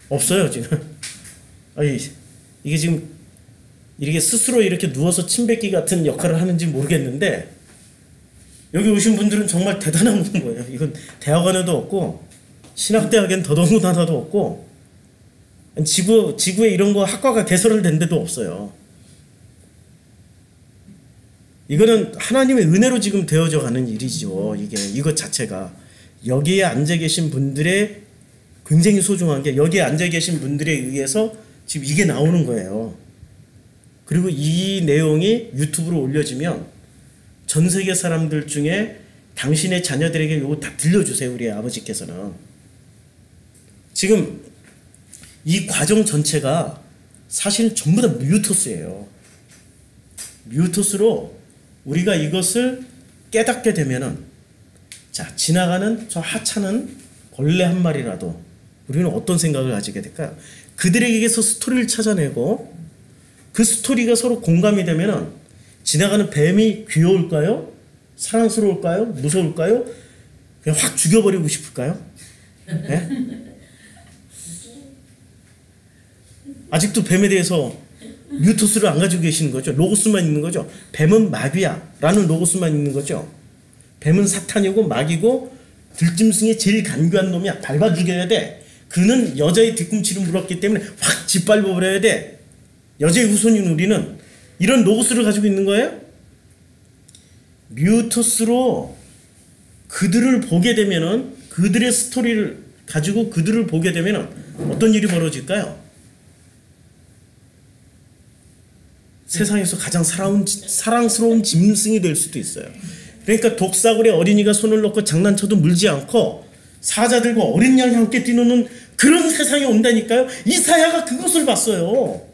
없어요 지금. 아니, 이게 지금 이렇게 스스로 이렇게 누워서 침 뱉기 같은 역할을 하는지 모르겠는데, 여기 오신 분들은 정말 대단한 거예요. 이건 대학원에도 없고 신학대학엔 더더군다나도 없고, 지구에 이런 거 학과가 개설을 된 데도 없어요. 이거는 하나님의 은혜로 지금 되어져 가는 일이죠. 이것 자체가. 여기에 앉아 계신 분들의 굉장히 소중한 게, 여기에 앉아 계신 분들에 의해서 지금 이게 나오는 거예요. 그리고 이 내용이 유튜브로 올려지면 전 세계 사람들 중에 당신의 자녀들에게 이거 다 들려주세요. 우리 아버지께서는. 지금 이 과정 전체가 사실 전부 다 뮤토스예요. 뮤토스로 우리가 이것을 깨닫게 되면은, 자, 지나가는 저 하찮은 벌레 한 마리라도 우리는 어떤 생각을 가지게 될까요? 그들에게서 스토리를 찾아내고 그 스토리가 서로 공감이 되면은 지나가는 뱀이 귀여울까요? 사랑스러울까요? 무서울까요? 그냥 확 죽여버리고 싶을까요? 네? 아직도 뱀에 대해서 뮤토스를 안 가지고 계시는 거죠. 로고스만 있는 거죠. 뱀은 마귀야 라는 로고스만 있는 거죠. 뱀은 사탄이고 마귀고 들짐승의 제일 간교한 놈이야. 밟아 죽여야 돼. 그는 여자의 뒤꿈치를 물었기 때문에 확 짓밟아 버려야 돼. 여자의 후손인 우리는 이런 로고스를 가지고 있는 거예요. 뮤토스로 그들을 보게 되면은, 그들의 스토리를 가지고 그들을 보게 되면은 어떤 일이 벌어질까요? 세상에서 가장 사랑스러운 짐승이 될 수도 있어요. 그러니까 독사굴에 어린이가 손을 넣고 장난쳐도 물지 않고 사자들과 어린 양이 함께 뛰노는 그런 세상이 온다니까요. 이사야가 그것을 봤어요.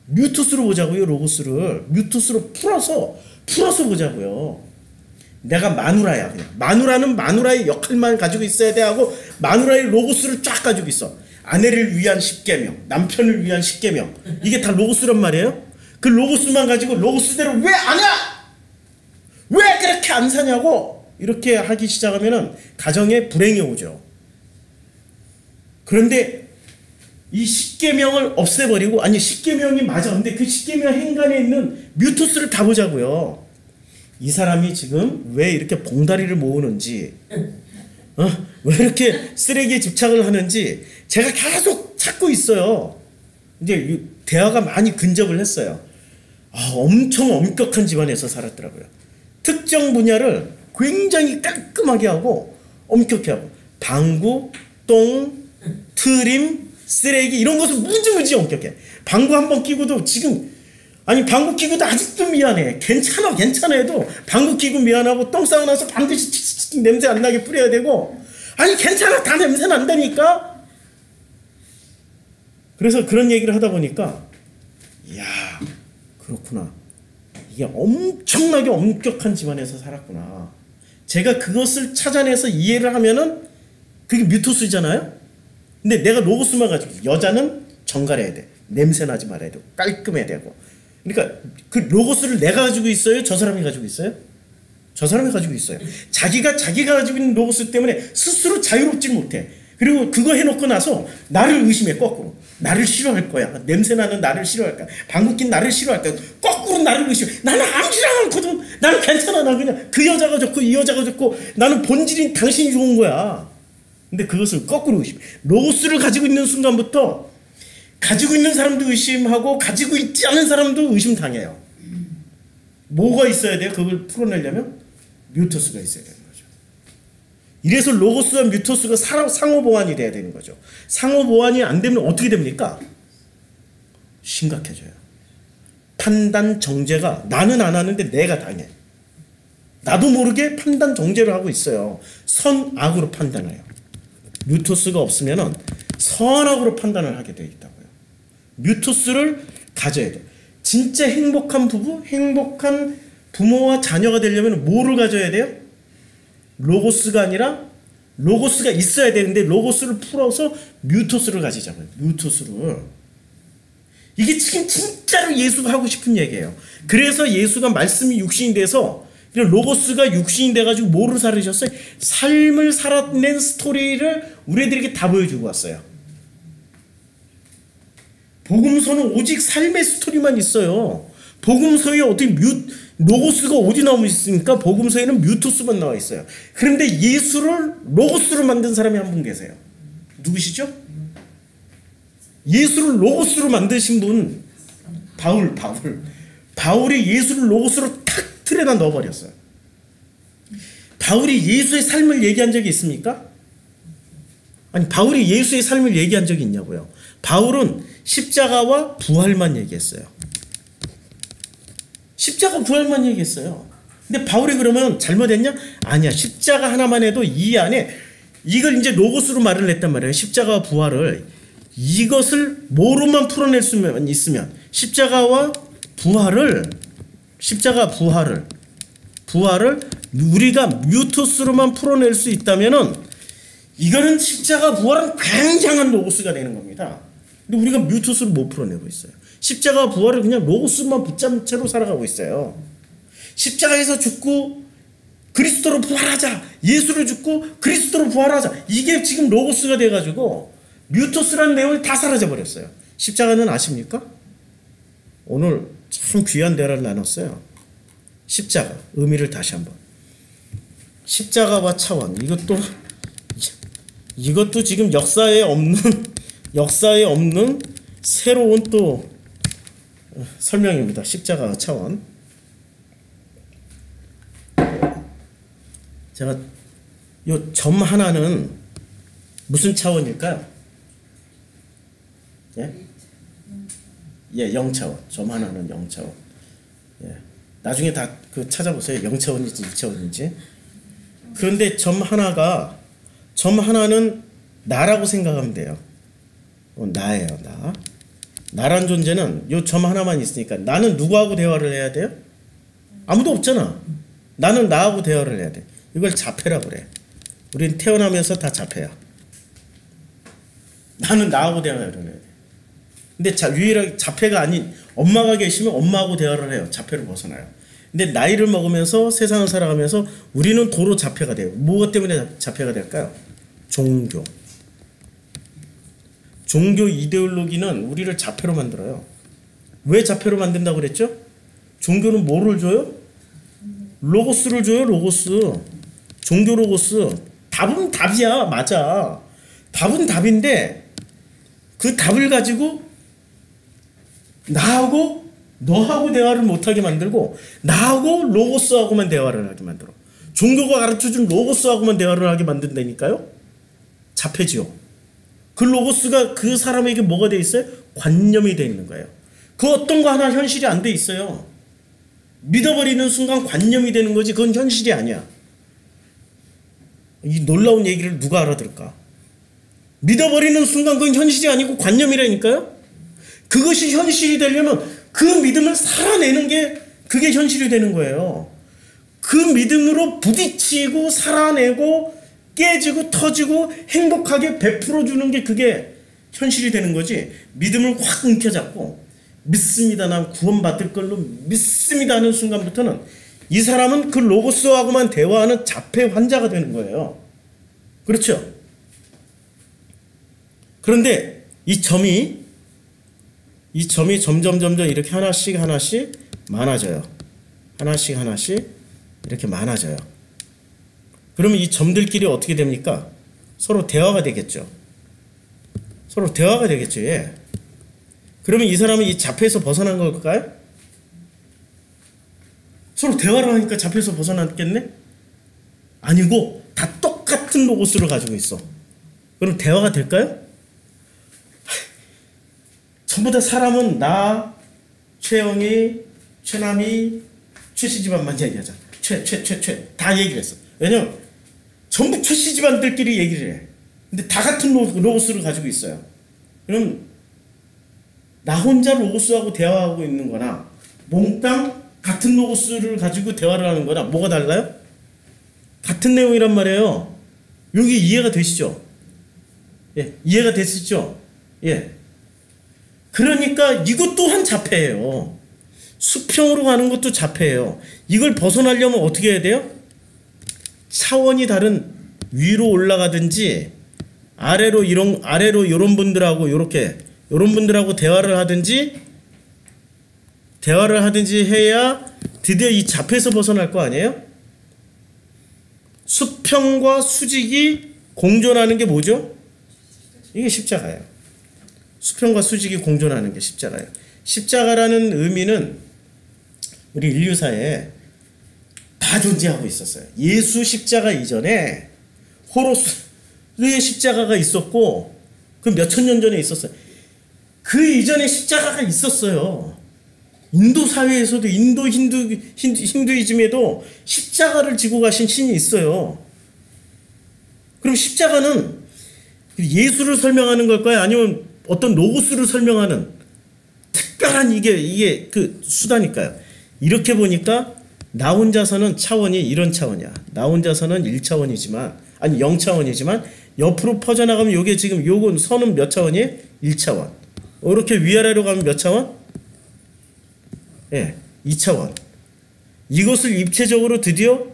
뮤토스로 보자고요. 로고스를 뮤토스로 풀어서 보자고요. 내가 마누라야. 그냥 마누라는 마누라의 역할만 가지고 있어야 돼 하고 마누라의 로고스를 쫙 가지고 있어. 아내를 위한 십계명, 남편을 위한 십계명, 이게 다 로고스란 말이에요. 그 로고스만 가지고 로고스대로 왜 안 해? 왜 그렇게 안 사냐고 이렇게 하기 시작하면은 가정에 불행이 오죠. 그런데 이 십계명을 없애버리고, 아니 십계명이 맞아, 근데 그 십계명 행간에 있는 뮤토스를 다 보자고요. 이 사람이 지금 왜 이렇게 봉다리를 모으는지, 왜 이렇게 쓰레기에 집착을 하는지 제가 계속 찾고 있어요. 이제 대화가 많이 근접을 했어요. 엄청 엄격한 집안에서 살았더라고요. 특정 분야를 굉장히 깔끔하게 하고 엄격히 하고, 방구, 똥, 트림, 쓰레기 이런 것은 무지무지 엄격해. 방구 한번 끼고도 지금, 아니 방구 끼고도 아직도 미안해. 괜찮아 해도 방구 끼고 미안하고, 똥 싸고 나서 반드시 냄새 안 나게 뿌려야 되고, 아니 괜찮아 다 냄새 난다니까. 그래서 그런 얘기를 하다 보니까, 이야 그렇구나, 이게 엄청나게 엄격한 집안에서 살았구나. 제가 그것을 찾아내서 이해를 하면은 그게 뮤토스잖아요. 근데 내가 로고스만 가지고, 여자는 정갈해야 돼, 냄새 나지 말아야 되고, 깔끔해야 되고. 그러니까 그 로고스를 내가 가지고 있어요? 저 사람이 가지고 있어요? 저 사람이 가지고 있어요. 자기가 가지고 있는 로고스 때문에 스스로 자유롭지 못해. 그리고 그거 해놓고 나서 나를 의심해. 거꾸로 나를 싫어할 거야. 냄새나는 나를 싫어할 거야. 방구 낀 나를 싫어할 거야. 거꾸로 나를 의심해. 나는 아무 싫어 않거든. 나는 괜찮아. 나 그냥 그 여자가 좋고 이 여자가 좋고, 나는 본질인 당신이 좋은 거야. 근데 그것을 거꾸로 의심해. 로고스를 가지고 있는 순간부터 가지고 있는 사람도 의심하고 가지고 있지 않은 사람도 의심당해요. 뭐가 있어야 돼요? 그걸 풀어내려면 뮤토스가 있어야 되는 거죠. 이래서 로고스와 뮤토스가 상호 보완이 돼야 되는 거죠. 상호 보완이 안 되면 어떻게 됩니까? 심각해져요. 판단 정죄가, 나는 안 하는데 내가 당해. 나도 모르게 판단 정죄를 하고 있어요. 선악으로 판단을 해요. 뮤토스가 없으면 선악으로 판단을 하게 되어 있다고요. 뮤토스를 가져야 돼요. 진짜 행복한 부부, 행복한 부모와 자녀가 되려면 뭐를 가져야 돼요? 로고스가 아니라, 로고스가 있어야 되는데 로고스를 풀어서 뮤토스를 가지자고요. 뮤토스를. 이게 지금 진짜로 예수가 하고 싶은 얘기예요. 그래서 예수가 말씀이 육신이 돼서, 로고스가 육신이 돼가지고 뭐를 살으셨어요? 삶을 살아낸 스토리를 우리들에게 다 보여주고 왔어요. 복음서는 오직 삶의 스토리만 있어요. 복음서에 어떻게 로고스가 어디 나오고 있습니까? 복음서에는 뮤토스만 나와 있어요. 그런데 예수를 로고스로 만든 사람이 한 분 계세요. 누구시죠? 예수를 로고스로 만드신 분, 바울이 예수를 로고스로 탁 틀에다 넣어버렸어요. 바울이 예수의 삶을 얘기한 적이 있습니까? 아니, 바울이 예수의 삶을 얘기한 적이 있냐고요. 바울은 십자가와 부활만 얘기했어요. 십자가 부활만 얘기했어요. 근데 바울이 그러면 잘못했냐? 아니야. 십자가 하나만 해도 이 안에, 이걸 이제 로고스로 말을 했단 말이에요. 십자가와 부활을, 이것을 뭐로만 풀어낼 수만 있으면, 십자가 부활을 우리가 뮤토스로만 풀어낼 수 있다면은, 이거는 십자가 부활은 굉장한 로고스가 되는 겁니다. 근데 우리가 뮤토스를 못 풀어내고 있어요. 십자가 부활을 그냥 로고스만 붙잡은 채로 살아가고 있어요. 십자가에서 죽고 그리스도로 부활하자, 예수를 죽고 그리스도로 부활하자, 이게 지금 로고스가 돼가지고 뮤토스라는 내용이 다 사라져 버렸어요. 십자가는 아십니까? 오늘 참 귀한 대화를 나눴어요. 십자가 의미를 다시 한번. 십자가와 차원, 이것도 지금 역사에 없는 새로운 또 설명입니다. 십자가와 차원. 제가 요 점 하나는 무슨 차원일까요? 예? 예, 0차원. 점 하나는 0차원. 예. 나중에 다 찾아보세요. 0차원인지 2차원인지. 그런데 점 하나는 나라고 생각하면 돼요. 나예요, 나. 나란 존재는 요 점 하나만 있으니까, 나는 누구하고 대화를 해야 돼요? 아무도 없잖아. 나는 나하고 대화를 해야 돼. 이걸 자폐라고 그래. 우린 태어나면서 다 자폐야. 나는 나하고 대화를 해야 돼. 근데 유일하게 자폐가 아닌 엄마가 계시면 엄마하고 대화를 해요. 자폐를 벗어나요. 근데 나이를 먹으면서 세상을 살아가면서 우리는 도로 자폐가 돼요. 뭐가 때문에 자폐가 될까요? 종교. 종교 이데올로기는 우리를 자폐로 만들어요. 왜 자폐로 만든다고 그랬죠? 종교는 뭐를 줘요? 로고스를 줘요. 로고스. 종교 로고스. 답은 답이야. 맞아. 답은 답인데 그 답을 가지고 나하고 너하고 대화를 못하게 만들고 나하고 로고스하고만 대화를 하게 만들어. 종교가 가르쳐준 로고스하고만 대화를 하게 만든다니까요. 자폐지요. 그 로고스가 그 사람에게 뭐가 돼 있어요? 관념이 돼 있는 거예요. 그 어떤 거 하나 현실이 안 돼 있어요. 믿어버리는 순간 관념이 되는 거지 그건 현실이 아니야. 이 놀라운 얘기를 누가 알아들을까? 믿어버리는 순간 그건 현실이 아니고 관념이라니까요. 그것이 현실이 되려면 그 믿음을 살아내는 게 그게 현실이 되는 거예요. 그 믿음으로 부딪히고 살아내고 깨지고 터지고 행복하게 베풀어주는 게 그게 현실이 되는 거지. 믿음을 확 움켜잡고 믿습니다. 난 구원받을 걸로 믿습니다 하는 순간부터는 이 사람은 그 로고스하고만 대화하는 자폐 환자가 되는 거예요. 그렇죠? 그런데 이 점이 점점 이렇게 하나씩 많아져요. 하나씩 이렇게 많아져요. 그러면 이 점들끼리 어떻게 됩니까? 서로 대화가 되겠죠. 예. 그러면 이 사람은 이 자폐에서 벗어난 걸까요? 서로 대화를 하니까 자폐에서 벗어났겠네? 아니고 다 똑같은 로고스를 가지고 있어. 그럼 대화가 될까요? 전부 다 사람은 나, 최영이, 최남이, 최씨 집안만 얘기하자. 다 얘기를 했어. 왜냐면 전부 최씨 집안들끼리 얘기를 해. 근데 다 같은 로고스를 가지고 있어요. 그럼 나 혼자 로고스하고 대화하고 있는 거나 몽땅 같은 로고스를 가지고 대화를 하는 거나 뭐가 달라요? 같은 내용이란 말이에요. 여기 이해가 되시죠? 예, 이해가 되시죠? 예. 그러니까 이것 또한 자폐예요. 수평으로 가는 것도 자폐예요. 이걸 벗어나려면 어떻게 해야 돼요? 차원이 다른 위로 올라가든지 아래로 이런 분들하고 이런 분들하고 대화를 하든지 해야 드디어 이 자폐에서 벗어날 거 아니에요? 수평과 수직이 공존하는 게 뭐죠? 이게 십자가예요. 수평과 수직이 공존하는 게 십자가예요. 십자가라는 의미는 우리 인류사에 다 존재하고 있었어요. 예수 십자가 이전에 호로스의 십자가가 있었고 그 몇천 년 전에 있었어요. 그 이전에 십자가가 있었어요. 인도 사회에서도 인도 힌두이즘에도 십자가를 지고 가신 신이 있어요. 그럼 십자가는 예수를 설명하는 걸까요? 아니면 어떤 로고스를 설명하는 특별한 이게 그 수다니까요. 이렇게 보니까 나 혼자서는 차원이 이런 차원이야. 나 혼자서는 1차원이지만 아니 0차원이지만 옆으로 퍼져나가면 요게 지금 요건 선은 몇 차원이에요? 1차원. 이렇게 위아래로 가면 몇 차원? 예, 2차원. 이것을 입체적으로 드디어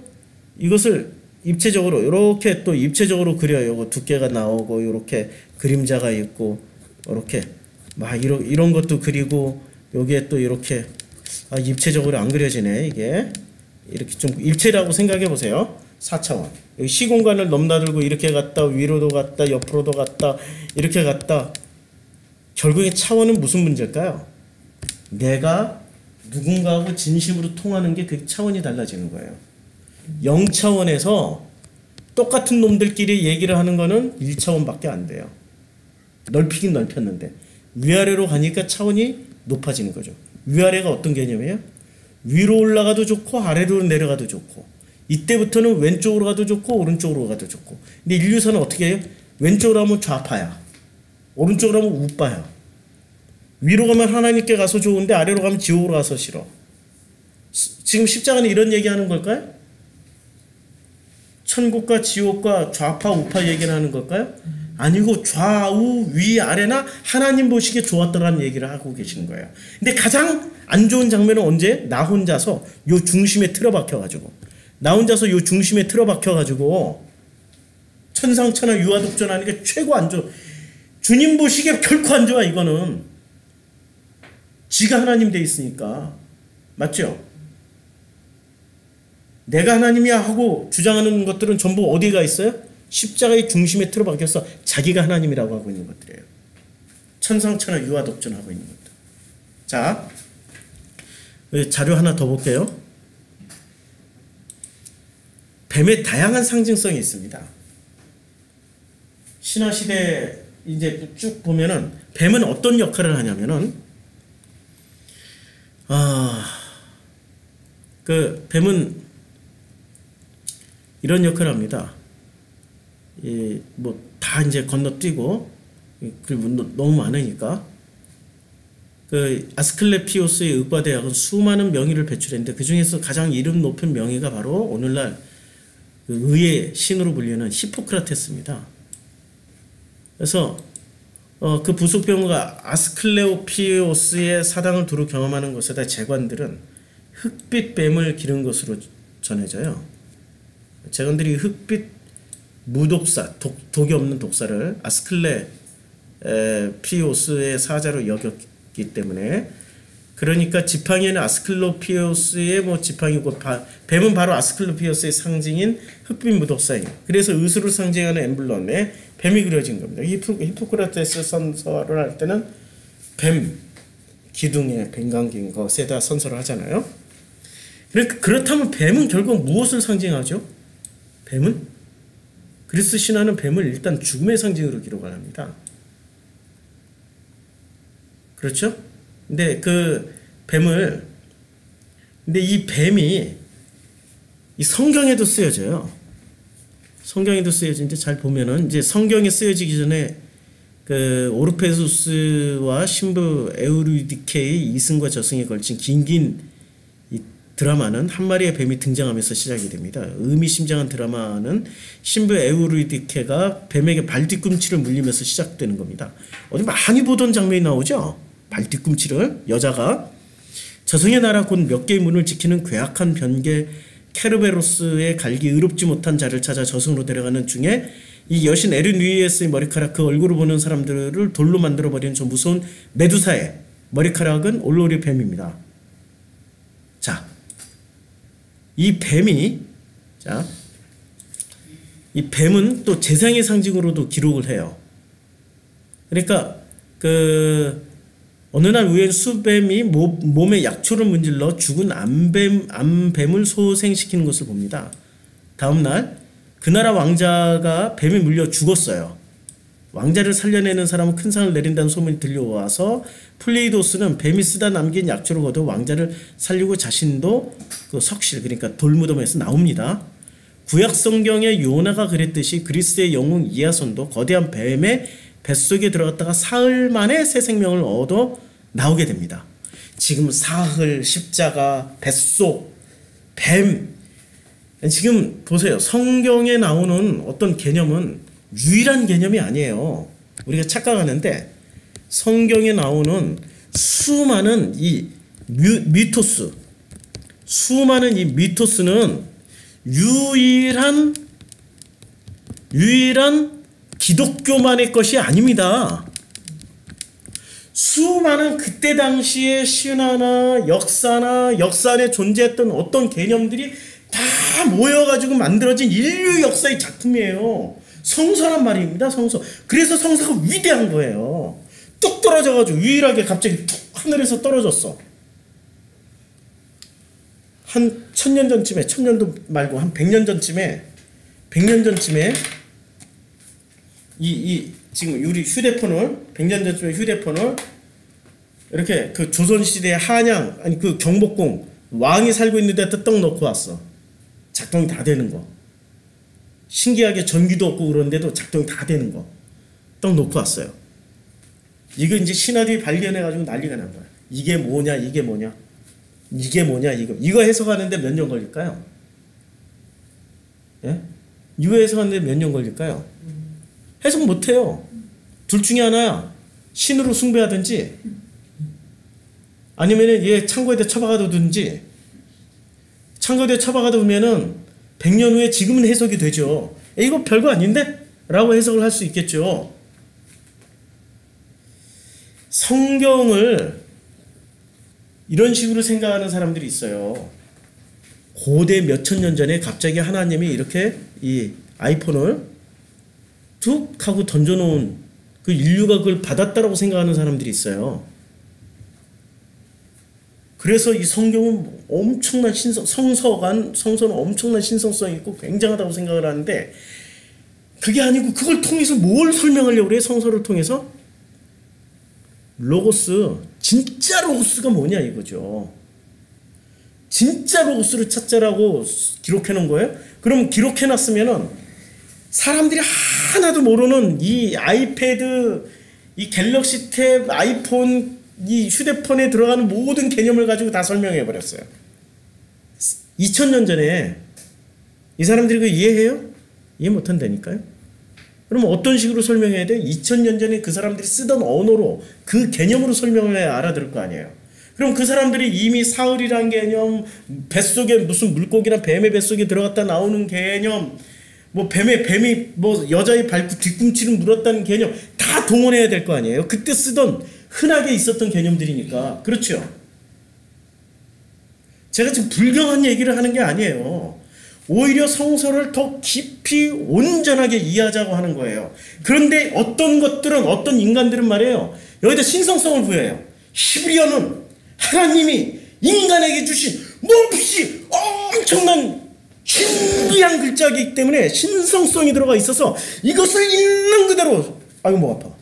이것을 입체적으로 이렇게 또 입체적으로 그려요. 요거 두께가 나오고 이렇게 그림자가 있고 이렇게 막 이런 것도 그리고 여기에 또 이렇게 입체적으로 안 그려지네. 이게 이렇게 좀 입체라고 생각해 보세요. 4차원. 여기 시공간을 넘나들고 이렇게 갔다 위로도 갔다 옆으로도 갔다 이렇게 갔다. 결국에 차원은 무슨 문제일까요? 내가 누군가하고 진심으로 통하는 게 그 차원이 달라지는 거예요. 0차원에서 똑같은 놈들끼리 얘기를 하는 거는 1차원밖에 안 돼요. 넓히긴 넓혔는데 위아래로 가니까 차원이 높아지는 거죠. 위아래가 어떤 개념이에요? 위로 올라가도 좋고 아래로 내려가도 좋고 이때부터는 왼쪽으로 가도 좋고 오른쪽으로 가도 좋고. 근데 인류사는 어떻게 해요? 왼쪽으로 하면 좌파야. 오른쪽으로 하면 우파야. 위로 가면 하나님께 가서 좋은데 아래로 가면 지옥으로 가서 싫어. 지금 십자가는 이런 얘기하는 걸까요? 천국과 지옥과 좌파 우파 얘기를 하는 걸까요? 아니고 좌우 위아래나 하나님 보시기에 좋았더라는 얘기를 하고 계시는 거예요. 근데 가장 안 좋은 장면은 언제? 나 혼자서 요 중심에 틀어박혀가지고 천상천하 유아독존하는 게 최고 안 좋아. 주님 보시기에 결코 안 좋아. 이거는 지가 하나님 돼 있으니까. 맞죠? 내가 하나님이야 하고 주장하는 것들은 전부 어디가 있어요? 십자가의 중심에 틀어박혀서 자기가 하나님이라고 하고 있는 것들이에요. 천상천하 유아독존하고 있는 것들. 자, 자료 하나 더 볼게요. 뱀의 다양한 상징성이 있습니다. 신화시대 이제 쭉 보면은 뱀은 어떤 역할을 하냐면은 그 뱀은 이런 역할을 합니다. 뭐 다 이제 건너뛰고 그리고 너무 많으니까 그 아스클레피오스의 의과대학은 수많은 명의를 배출했는데 그 중에서 가장 이름 높은 명의가 바로 오늘날 그 의의 신으로 불리는 히포크라테스입니다. 그래서 그 부속병과 아스클레오피오스의 사당을 두루 경험하는 곳에다 재관들은 흑빛 뱀을 기른 것으로 전해져요. 재관들이 흑빛 무독사, 독이 없는 독사를 아스클레피오스의 사자로 여겼기 때문에 그러니까 지팡이에는 아스클로피오스의 뭐 지팡이고 뱀은 바로 아스클로피오스의 상징인 흑빛 무독사예요. 그래서 의술을 상징하는 엠블럼에 뱀이 그려진 겁니다. 히포크라테스 선서를 할 때는 뱀 기둥에 뱀 감긴 것에다 선서를 하잖아요. 그렇다면 뱀은 결국 무엇을 상징하죠? 뱀은 그리스 신화는 뱀을 일단 죽음의 상징으로 기록을 합니다. 그렇죠? 근데 이 뱀이 이 성경에도 쓰여져요. 성경에도 쓰여지는데 잘 보면은 이제 성경에 쓰여지기 전에 그 오르페수스와 신부 에우리디케의 이승과 저승에 걸친 긴 이 드라마는 한 마리의 뱀이 등장하면서 시작이 됩니다. 의미심장한 드라마는 신부 에우리디케가 뱀에게 발뒤꿈치를 물리면서 시작되는 겁니다. 어디 많이 보던 장면이 나오죠? 발뒤꿈치를 여자가 저승의 나라 곧 몇 개의 문을 지키는 괴악한 변개 케르베로스의 갈기 의롭지 못한 자를 찾아 저승으로 데려가는 중에 이 여신 에르뉘에스의 머리카락 그 얼굴을 보는 사람들을 돌로 만들어버리는 저 무서운 메두사의 머리카락은 올로리 뱀입니다. 자, 이 뱀은 또 재상의 상징으로도 기록을 해요. 그러니까 어느 날 우연 수뱀이 몸에 약초를 문질러 죽은 암뱀을 소생시키는 것을 봅니다. 다음 날 그 나라 왕자가 뱀에 물려 죽었어요. 왕자를 살려내는 사람은 큰 상을 내린다는 소문이 들려와서 플레이도스는 뱀이 쓰다 남긴 약초를 거둬 왕자를 살리고 자신도 그 석실 그러니까 돌무덤에서 나옵니다. 구약 성경의 요나가 그랬듯이 그리스의 영웅 이하손도 거대한 뱀의 뱃속에 들어갔다가 사흘 만에 새 생명을 얻어 나오게 됩니다. 지금 사흘, 십자가, 뱃속, 뱀 지금 보세요. 성경에 나오는 어떤 개념은 유일한 개념이 아니에요. 우리가 착각하는데 성경에 나오는 수많은 이 미토스 수많은 이 미토스는 유일한 기독교만의 것이 아닙니다. 수많은 그때 당시의 신화나 역사 안에 존재했던 어떤 개념들이 다 모여가지고 만들어진 인류 역사의 작품이에요. 성서란 말입니다. 성서. 그래서 성서가 위대한 거예요. 뚝 떨어져가지고 유일하게 갑자기 툭 하늘에서 떨어졌어. 한 1000년 전쯤에 1000년도 말고 한 100년 전쯤에 지금 우리 휴대폰을 100년 전쯤에 휴대폰을 이렇게 그 조선시대의 한양 아니 그 경복궁 왕이 살고 있는 데다 떡 넣고 왔어. 작동이 다 되는 거. 신기하게 전기도 없고 그런데도 작동이 다 되는 거. 떡 놓고 왔어요. 이거 이제 신하들이 발견해가지고 난리가 난 거야. 이게 뭐냐. 이거 해석하는데 몇 년 걸릴까요? 예? 유해 해석하는데 몇 년 걸릴까요? 해석 못해요. 둘 중에 하나야. 신으로 숭배하든지 아니면은 얘 창고에다 처박아두든지. 창고에다 처박아두면은 100년 후에 지금은 해석이 되죠. 이거 별거 아닌데? 라고 해석을 할 수 있겠죠. 성경을 이런 식으로 생각하는 사람들이 있어요. 고대 몇천 년 전에 갑자기 하나님이 이렇게 이 아이폰을 툭 하고 던져놓은 그 인류가 그걸 받았다라고 생각하는 사람들이 있어요. 그래서 이 성경은 엄청난 성서는 엄청난 신성성이 있고 굉장하다고 생각을 하는데 그게 아니고 그걸 통해서 뭘 설명하려고 그래요? 성서를 통해서? 로고스, 진짜 로고스가 뭐냐 이거죠. 진짜 로고스를 찾자라고 기록해 놓은 거예요? 그럼 기록해 놨으면은 사람들이 하나도 모르는 이 아이패드, 이 갤럭시 탭, 아이폰, 이 휴대폰에 들어가는 모든 개념을 가지고 다 설명해 버렸어요. 2000년 전에 이 사람들이 그 이해해요? 이해 못 한다니까요. 그럼 어떤 식으로 설명해야 돼? 2000년 전에 그 사람들이 쓰던 언어로 그 개념으로 설명을 해야 알아들을 거 아니에요. 그럼 그 사람들이 이미 사흘이란 개념, 뱃속에 무슨 물고기나 뱀의 뱃속에 들어갔다 나오는 개념, 뭐 뱀이 뭐 여자의 뒤꿈치를 물었다는 개념 다 동원해야 될 거 아니에요. 그때 쓰던 흔하게 있었던 개념들이니까. 그렇죠? 제가 지금 불경한 얘기를 하는 게 아니에요. 오히려 성서를 더 깊이 온전하게 이해하자고 하는 거예요. 그런데 어떤 것들은, 어떤 인간들은 말이에요, 여기다 신성성을 부여해요. 히브리어는 하나님이 인간에게 주신 몹시 엄청난 신비한 글자이기 때문에 신성성이 들어가 있어서 이것을 있는 그대로, 아이고 목 아파,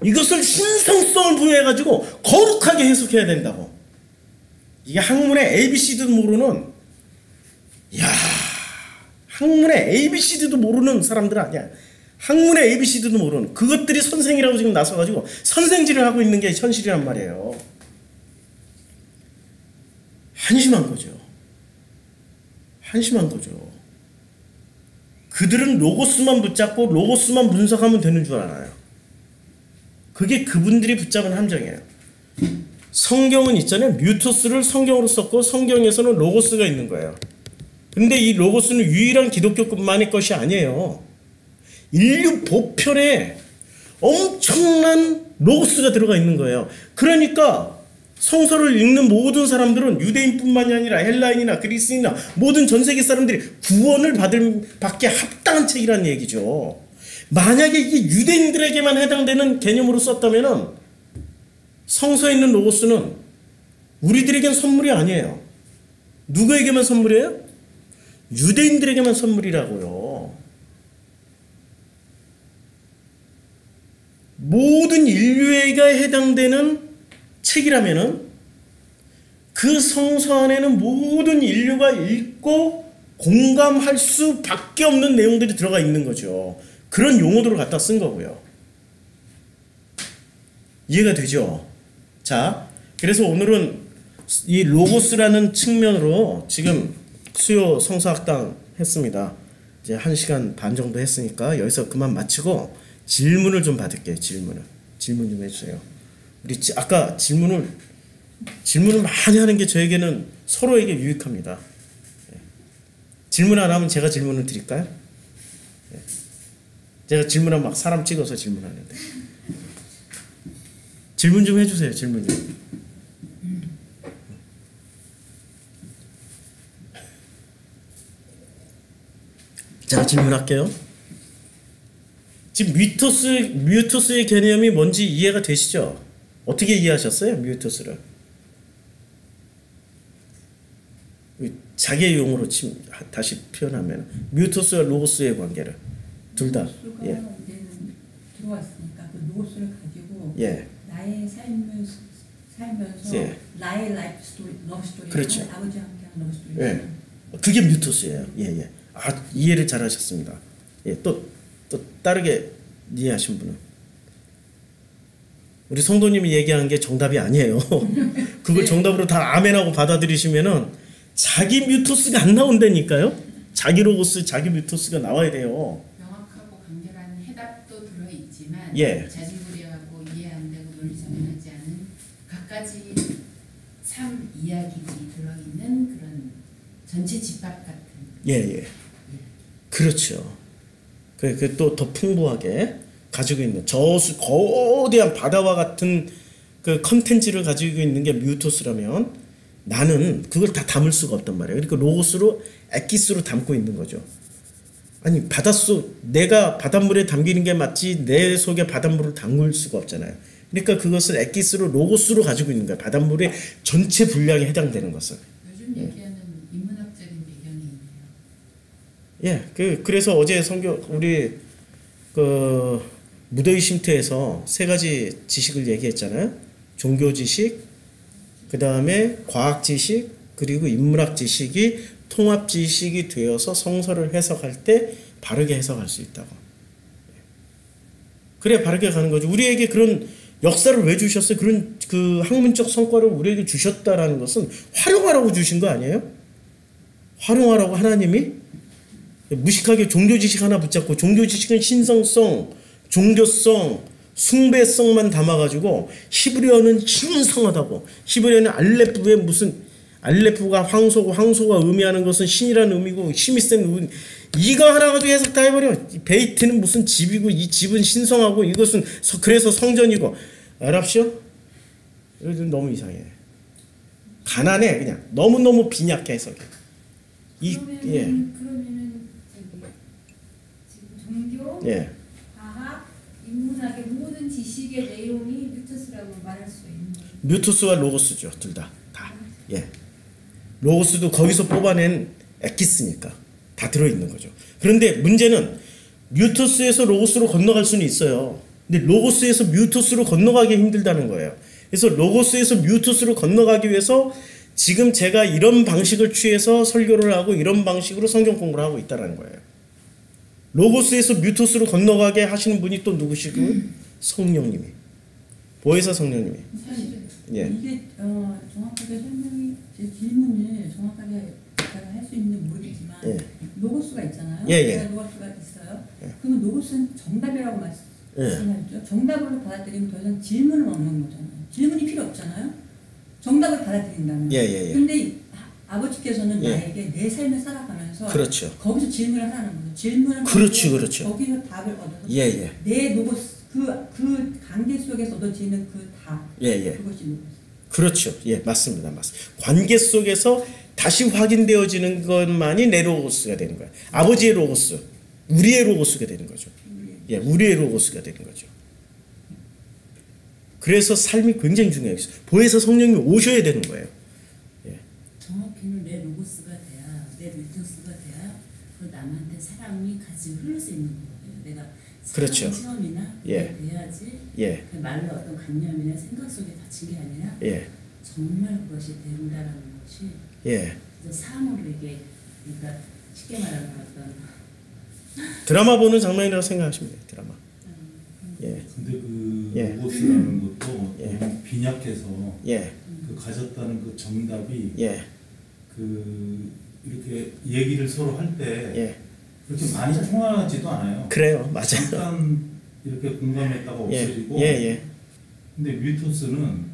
이것을 신성성을 부여해가지고 거룩하게 해석해야 된다고. 이게 학문의 ABC도 모르는, 학문의 ABC도 모르는 사람들 아니야. 학문의 ABC도 모르는 그것들이 선생이라고 지금 나서가지고 선생질을 하고 있는 게 현실이란 말이에요. 한심한 거죠. 한심한 거죠. 그들은 로고스만 붙잡고 로고스만 분석하면 되는 줄 알아요. 그게 그분들이 붙잡은 함정이에요. 성경은 있잖아요. 뮤토스를 성경으로 썼고 성경에서는 로고스가 있는 거예요. 근데 이 로고스는 유일한 기독교만의 것이 아니에요. 인류 보편에 엄청난 로고스가 들어가 있는 거예요. 그러니까 성서를 읽는 모든 사람들은 유대인뿐만이 아니라 헬라인이나 그리스인이나 모든 전 세계 사람들이 구원을 받게 합당한 책이라는 얘기죠. 만약에 이게 유대인들에게만 해당되는 개념으로 썼다면은 성서에 있는 로고스는 우리들에겐 선물이 아니에요. 누구에게만 선물이에요? 유대인들에게만 선물이라고요. 모든 인류에게 해당되는 책이라면은 그 성서 안에는 모든 인류가 읽고 공감할 수밖에 없는 내용들이 들어가 있는 거죠. 그런 용어들을 갖다 쓴 거고요. 이해가 되죠? 자, 그래서 오늘은 이 로고스라는 측면으로 지금 수요 성서학당 했습니다. 이제 1시간 반 정도 했으니까 여기서 그만 마치고 질문을 좀 받을게요. 질문 좀 해주세요. 우리 아까 질문을 많이 하는 게 저에게는 서로에게 유익합니다. 질문 안 하면 제가 질문을 드릴까요? 제가 질문하면 막 사람 찍어서 질문하는데 질문 좀 해주세요. 질문 좀. 자, 질문할게요. 지금 뮤토스의 개념이 뭔지 이해가 되시죠? 어떻게 이해하셨어요? 뮤토스를. 자기의 용어로 다시 표현하면 뮤토스와 로고스의 관계를 둘 다. 예. 들어왔으니까 그 로고스를 가지고 예. 나의 살면서 예. 나의 라이프 스토리, 러브 스토리, 그렇죠. 아버지와 함께하는 러브 스토리. 예. 그게 뮤토스예요. 예. 아, 이해를 잘하셨습니다. 예. 또 다르게 이해하신 분은 우리 성도님이 얘기한 게 정답이 아니에요. 그걸 정답으로 다 아멘하고 받아들이시면은 자기 뮤토스가 안 나온다니까요. 자기 로고스, 자기 뮤토스가 나와야 돼요. 명확하고 간결한 해답도 들어있지만 예. 자질구레하고 이해 안 되고 논리정연하지 않은 갖가지 삶 이야기들이 들어있는 그런 전체 집합 같은. 예. 그렇죠. 그 또 더 풍부하게 가지고 있는 거대한 바다와 같은 그 컨텐츠를 가지고 있는 게 뮤토스라면 나는 그걸 다 담을 수가 없단 말이에요. 그러니까 로고스로 엑기스로 담고 있는 거죠. 아니 바닷속 내가 바닷물에 담기는 게 맞지 내 속에 바닷물을 담글 수가 없잖아요. 그러니까 그것을 엑기스로 로고스로 가지고 있는 거예요. 바닷물의 전체 분량에 해당되는 것을. 요즘 얘기하는 인문학적인 배경이 있네요. 그래서 어제 우리 그 무더위 쉼터에서 세 가지 지식을 얘기했잖아요. 종교 지식, 그 다음에 과학 지식, 그리고 인문학 지식이 통합 지식이 되어서 성서를 해석할 때 바르게 해석할 수 있다고. 그래 바르게 가는 거죠. 우리에게 그런 역사를 왜 주셨어요? 그런 그 학문적 성과를 우리에게 주셨다라는 것은 활용하라고 주신 거 아니에요? 활용하라고 하나님이 무식하게 종교 지식 하나 붙잡고 종교 지식은 신성성, 종교성, 숭배성만 담아가지고 히브리어는 신성하다고. 히브리어는 알레프에 무슨 알레프가 황소고 황소가 의미하는 것은 신이라는 의미고 힘이 센 의미. 이거 하나 가지고 해석 다 해버려. 베이트는 무슨 집이고 이 집은 신성하고 이것은 그래서 성전이고. 알았죠? 요즘 너무 이상해. 가난해 그냥. 너무너무 빈약해 해석이. 그러면은 저기 지금 종교, 과학, 인문학의 모든 지식의 내용이 뮤토스라고 말할 수 있는 거예요. 뮤토스와 로고스죠. 둘 다. 로고스도 거기서 뽑아낸 엑기스니까 다 들어있는 거죠. 그런데 문제는 뮤토스에서 로고스로 건너갈 수는 있어요. 근데 로고스에서 뮤토스로 건너가기 힘들다는 거예요. 그래서 로고스에서 뮤토스로 건너가기 위해서 지금 제가 이런 방식을 취해서 설교를 하고 이런 방식으로 성경 공부를 하고 있다는 거예요. 로고스에서 뮤토스로 건너가게 하시는 분이 또 누구시고? 성령님이. 보혜사 성령님이. 사실 이게 정확하게 제 질문을 정확하게 제가 할 수 있는지 모르겠지만 로고스가 있잖아요. 로고스가 있어요. 그러면 로고스는 정답이라고 말씀하셨죠. 정답으로 받아들이면 더 이상 질문은 없는 거잖아요. 질문이 필요 없잖아요. 정답을 받아들인다면. 근데 아버지께서는 나에게 내 삶을 살아가면서 그렇죠. 거기서 질문을 하라는 거죠. 질문을 그렇죠. 거기서 답을 얻어서 내 로고스 그 관계 속에서 얻어지는 그 답. 그것이 로고스. 그렇죠. 맞습니다. 관계 속에서 다시 확인되어지는 것만이 내 로고스가 되는 거야. 아버지의 로고스, 우리의 로고스가 되는 거죠. 우리의 로고스가 되는 거죠. 그래서 삶이 굉장히 중요해요. 보혜사 성령님이 오셔야 되는 거예요. 정확히는 내 로고스가 돼야, 내 뮤토스가 돼야 그 남한테 사랑이 같이 흐를 수 있는 거예요. 내가 그렇죠. 체험이나 돼야지 그 말로 어떤 관념이나 생각 속에 닫힌 게 아니라 정말 그것이 된다는 것이 삶으로 이게 그러니까 쉽게 말하면 어떤 드라마 보는 장면이라고 생각하시면 돼요. 드라마. 근데 그 로고스라는 것도 너무 빈약해서 그 가졌다는 그 정답이 그 이렇게 얘기를 서로 할 때 그렇게 많이 통하지도 않아요. 그래요, 맞아요. 잠깐 이렇게 공감했다가 없어지고. 근데 뮤토스는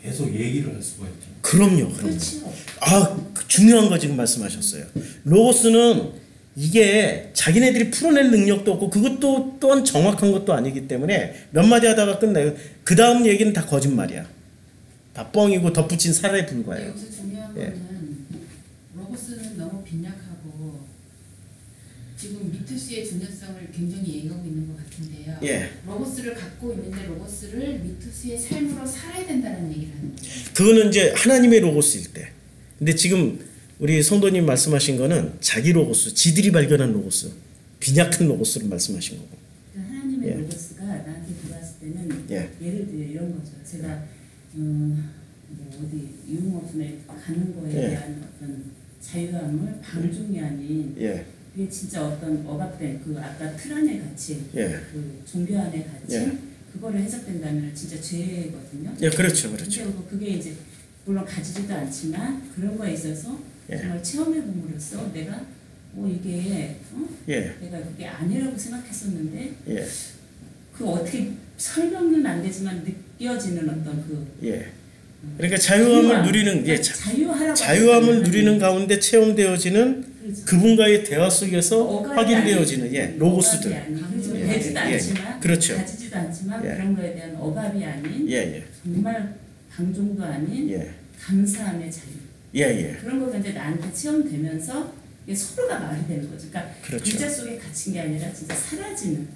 계속 얘기를 할 수가 있죠. 그럼요. 중요한 거 지금 말씀하셨어요. 로고스는 이게 자기네들이 풀어낼 능력도 없고 그것도 또한 정확한 것도 아니기 때문에 몇 마디 하다가 끝나요. 그 다음 얘기는 다 거짓말이야. 다 뻥이고 덧붙인 살에 불과해요. 여기서 중요한 거는 로고스는 너무 빈약하고 지금 미투스의 중요성을 굉장히 얘기하고 있는 것 같은데요. 로고스를 갖고 있는데 로고스를 미투스의 삶으로 살아야 된다는 얘기를 하는 거예요. 그거는 이제 하나님의 로고스일 때. 근데 지금 우리 성도님 말씀하신 거는 자기 로고스, 지들이 발견한 로고스, 빈약한 로고스를 말씀하신 거고. 하나님의 로고스가 나한테 들어왔을 때는 예를 들어 이런 거죠. 제가 뭐 어디 유흥업소에 가는 거에 대한 어떤 자유함을 방종이 아닌 그게 진짜 어떤 억압된 그 아까 틀 안의 가치, 그 종교 안의 가치 그거를 해석된다면 진짜 죄거든요. 그렇죠. 그게 이제 물론 가지지도 않지만 그런 거에 있어서 정말 체험해 봄으로써 내가 이게 내가 그게 아니라고 생각했었는데 그 어떻게 설명은 안 되지만 느껴지는 어떤 그러니까 자유함을 누리는 자유함을 누리는 가운데 체험되어지는 그렇죠. 그분과의 대화 속에서 확인되어지는 로고스들. 되지도 않지만 그렇죠. 가지지도 않지만 그런 거에 대한 억압이 아닌 정말 방종도 아닌 감사함의 자유. 그런 거가 이제 나한테 체험되면서 이게 서로가 말이 되는 거죠. 그러니까 그렇죠. 글자 속에 갇힌 게 아니라 진짜 사라지는.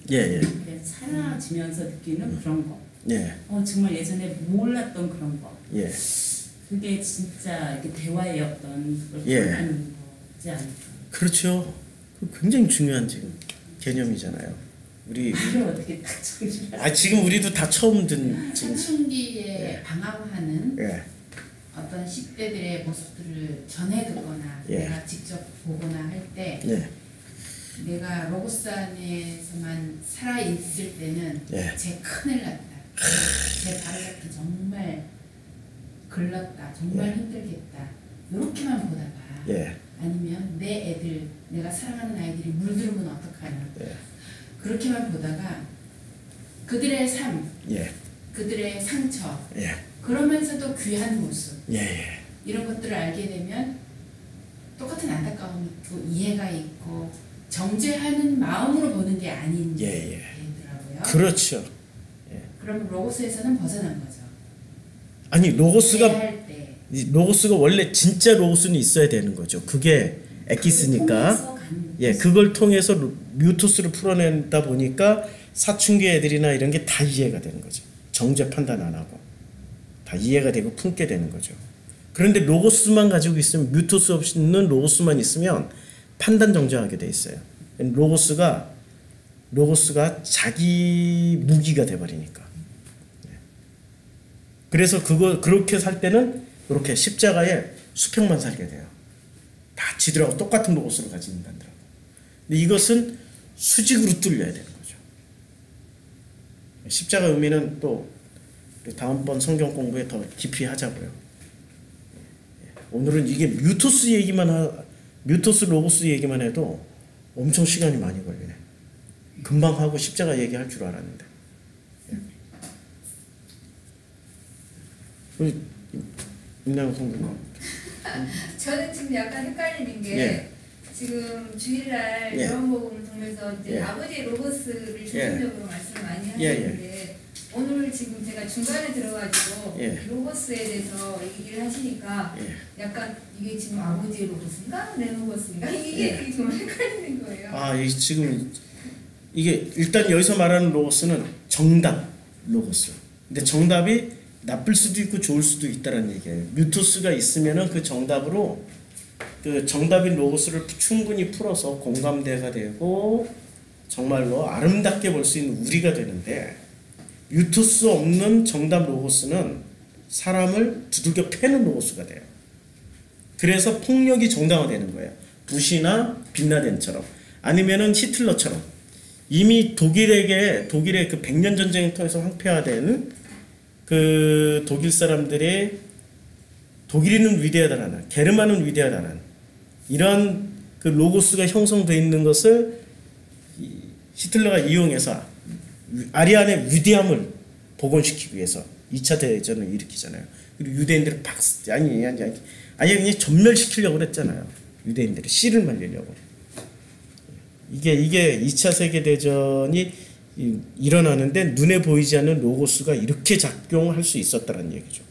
사라지면서 느끼는 그런 거. 정말 예전에 몰랐던 그런 거. 그게 진짜 이렇게 대화의 어떤 걸 표현하는 거지 않을까. 그렇죠. 굉장히 중요한 지금 개념이잖아요. 우리 말을 어떻게 딱 정리를 지금 우리도 다 처음 듣는 사춘기에 방황하는 어떤 10대들의 모습들을 전해 듣거나 내가 직접 보거나 할 때 내가 로고스 안에서만 살아있을 때는 제 큰일 났다. 제 발을 잡기 정말 글렀다. 정말 힘들겠다. 이렇게만 보다가 아니면 내 애들, 내가 사랑하는 아이들이 물들으면 어떡하나. 그렇게만 보다가 그들의 삶, 그들의 상처, 그러면서도 귀한 모습 이런 것들을 알게 되면 똑같은 안타까움이 있고 이해가 있고 정죄하는 마음으로 보는 게 아닌 되더라고요. 그렇죠. 그럼 로고스에서는 벗어난 거죠. 아니 로고스가 원래 진짜 로고스는 있어야 되는 거죠. 그게 엑기스니까 그걸 통해서 뮤토스를 풀어낸다 보니까 사춘기 애들이나 이런 게 다 이해가 되는 거죠. 정죄 판단 안 하고 다 이해가 되고 품게 되는 거죠. 그런데 로고스만 가지고 있으면 뮤토스 없는 로고스만 있으면 판단 정죄하게 돼 있어요. 로고스가 자기 무기가 돼 버리니까. 그래서 그렇게 살 때는 이렇게 십자가에 수평만 살게 돼요. 다 지들하고 똑같은 로고스를 가진다더라고. 근데 이것은 수직으로 뚫려야 되는 거죠. 십자가 의미는 또 다음번 성경 공부에 더 깊이 하자고요. 오늘은 이게 뮤토스 로고스 얘기만 해도 엄청 시간이 많이 걸리네. 금방 하고 십자가 얘기할 줄 알았는데. 우리 임나영 성도님. 저는 지금 약간 헷갈리는 게 지금 주일날 요한복음을 통해서 이제 아버지의 로고스를 중심적으로 말씀을 많이 하시는데 오늘 지금 제가 중간에 들어가지고 로고스에 대해서 얘기를 하시니까 약간 이게 지금 아버지의 로고스인가 내 로고스인가 이게 좀 헷갈리는 거예요. 이게 일단 여기서 말하는 로고스는 정답 로고스. 근데 정답이 나쁠 수도 있고 좋을 수도 있다는 얘기예요. 뮤토스가 있으면은 그 정답으로 그 정답인 로고스를 충분히 풀어서 공감대가 되고 정말로 아름답게 볼 수 있는 우리가 되는데 뮤토스 없는 정답 로고스는 사람을 두들겨 패는 로고스가 돼요. 그래서 폭력이 정당화되는 거예요. 부시나 빈라덴처럼 아니면은 히틀러처럼 이미 독일의 그 100년 전쟁을 통해서 황폐화된 그 독일 사람들의 독일인은 위대하다라는 게르만은 위대하다는 이런 그 로고스가 형성되어 있는 것을 히틀러가 이용해서 아리안의 위대함을 복원시키기 위해서 2차 대전을 일으키잖아요. 그리고 유대인들을 아니 전멸시키려고 그랬잖아요. 유대인들이 씨를 말리려고. 이게 2차 세계대전이 일어나는데 눈에 보이지 않는 로고스가 이렇게 작용할 수 있었다는 얘기죠.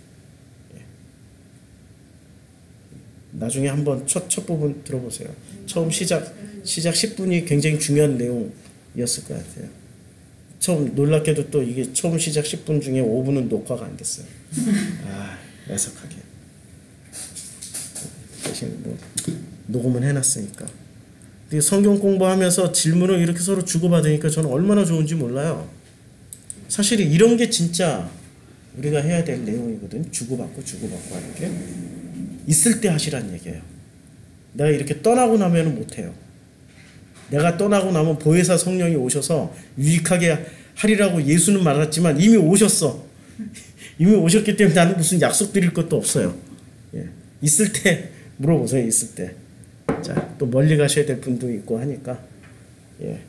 나중에 한번 첫 부분 들어보세요. 처음 시작 10분이 굉장히 중요한 내용이었을 것 같아요. 처음 놀랍게도 또 이게 처음 시작 10분 중에 5분은 녹화가 안 됐어요. 애석하게. 대신 녹음은 해놨으니까. 성경 공부하면서 질문을 이렇게 서로 주고받으니까 저는 얼마나 좋은지 몰라요. 사실 이런 게 진짜 우리가 해야 될 내용이거든. 주고받고 하는 게. 있을 때 하시란 얘기예요. 내가 이렇게 떠나고 나면 못해요. 내가 떠나고 나면 보혜사 성령이 오셔서 유익하게 하리라고 예수는 말했지만 이미 오셨어. 이미 오셨기 때문에 나는 무슨 약속 드릴 것도 없어요. 있을 때 물어보세요 있을 때. 자, 또 멀리 가셔야 될 분도 있고 하니까 예,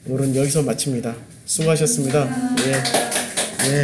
오늘은 여기서 마칩니다. 수고하셨습니다. 예, 예.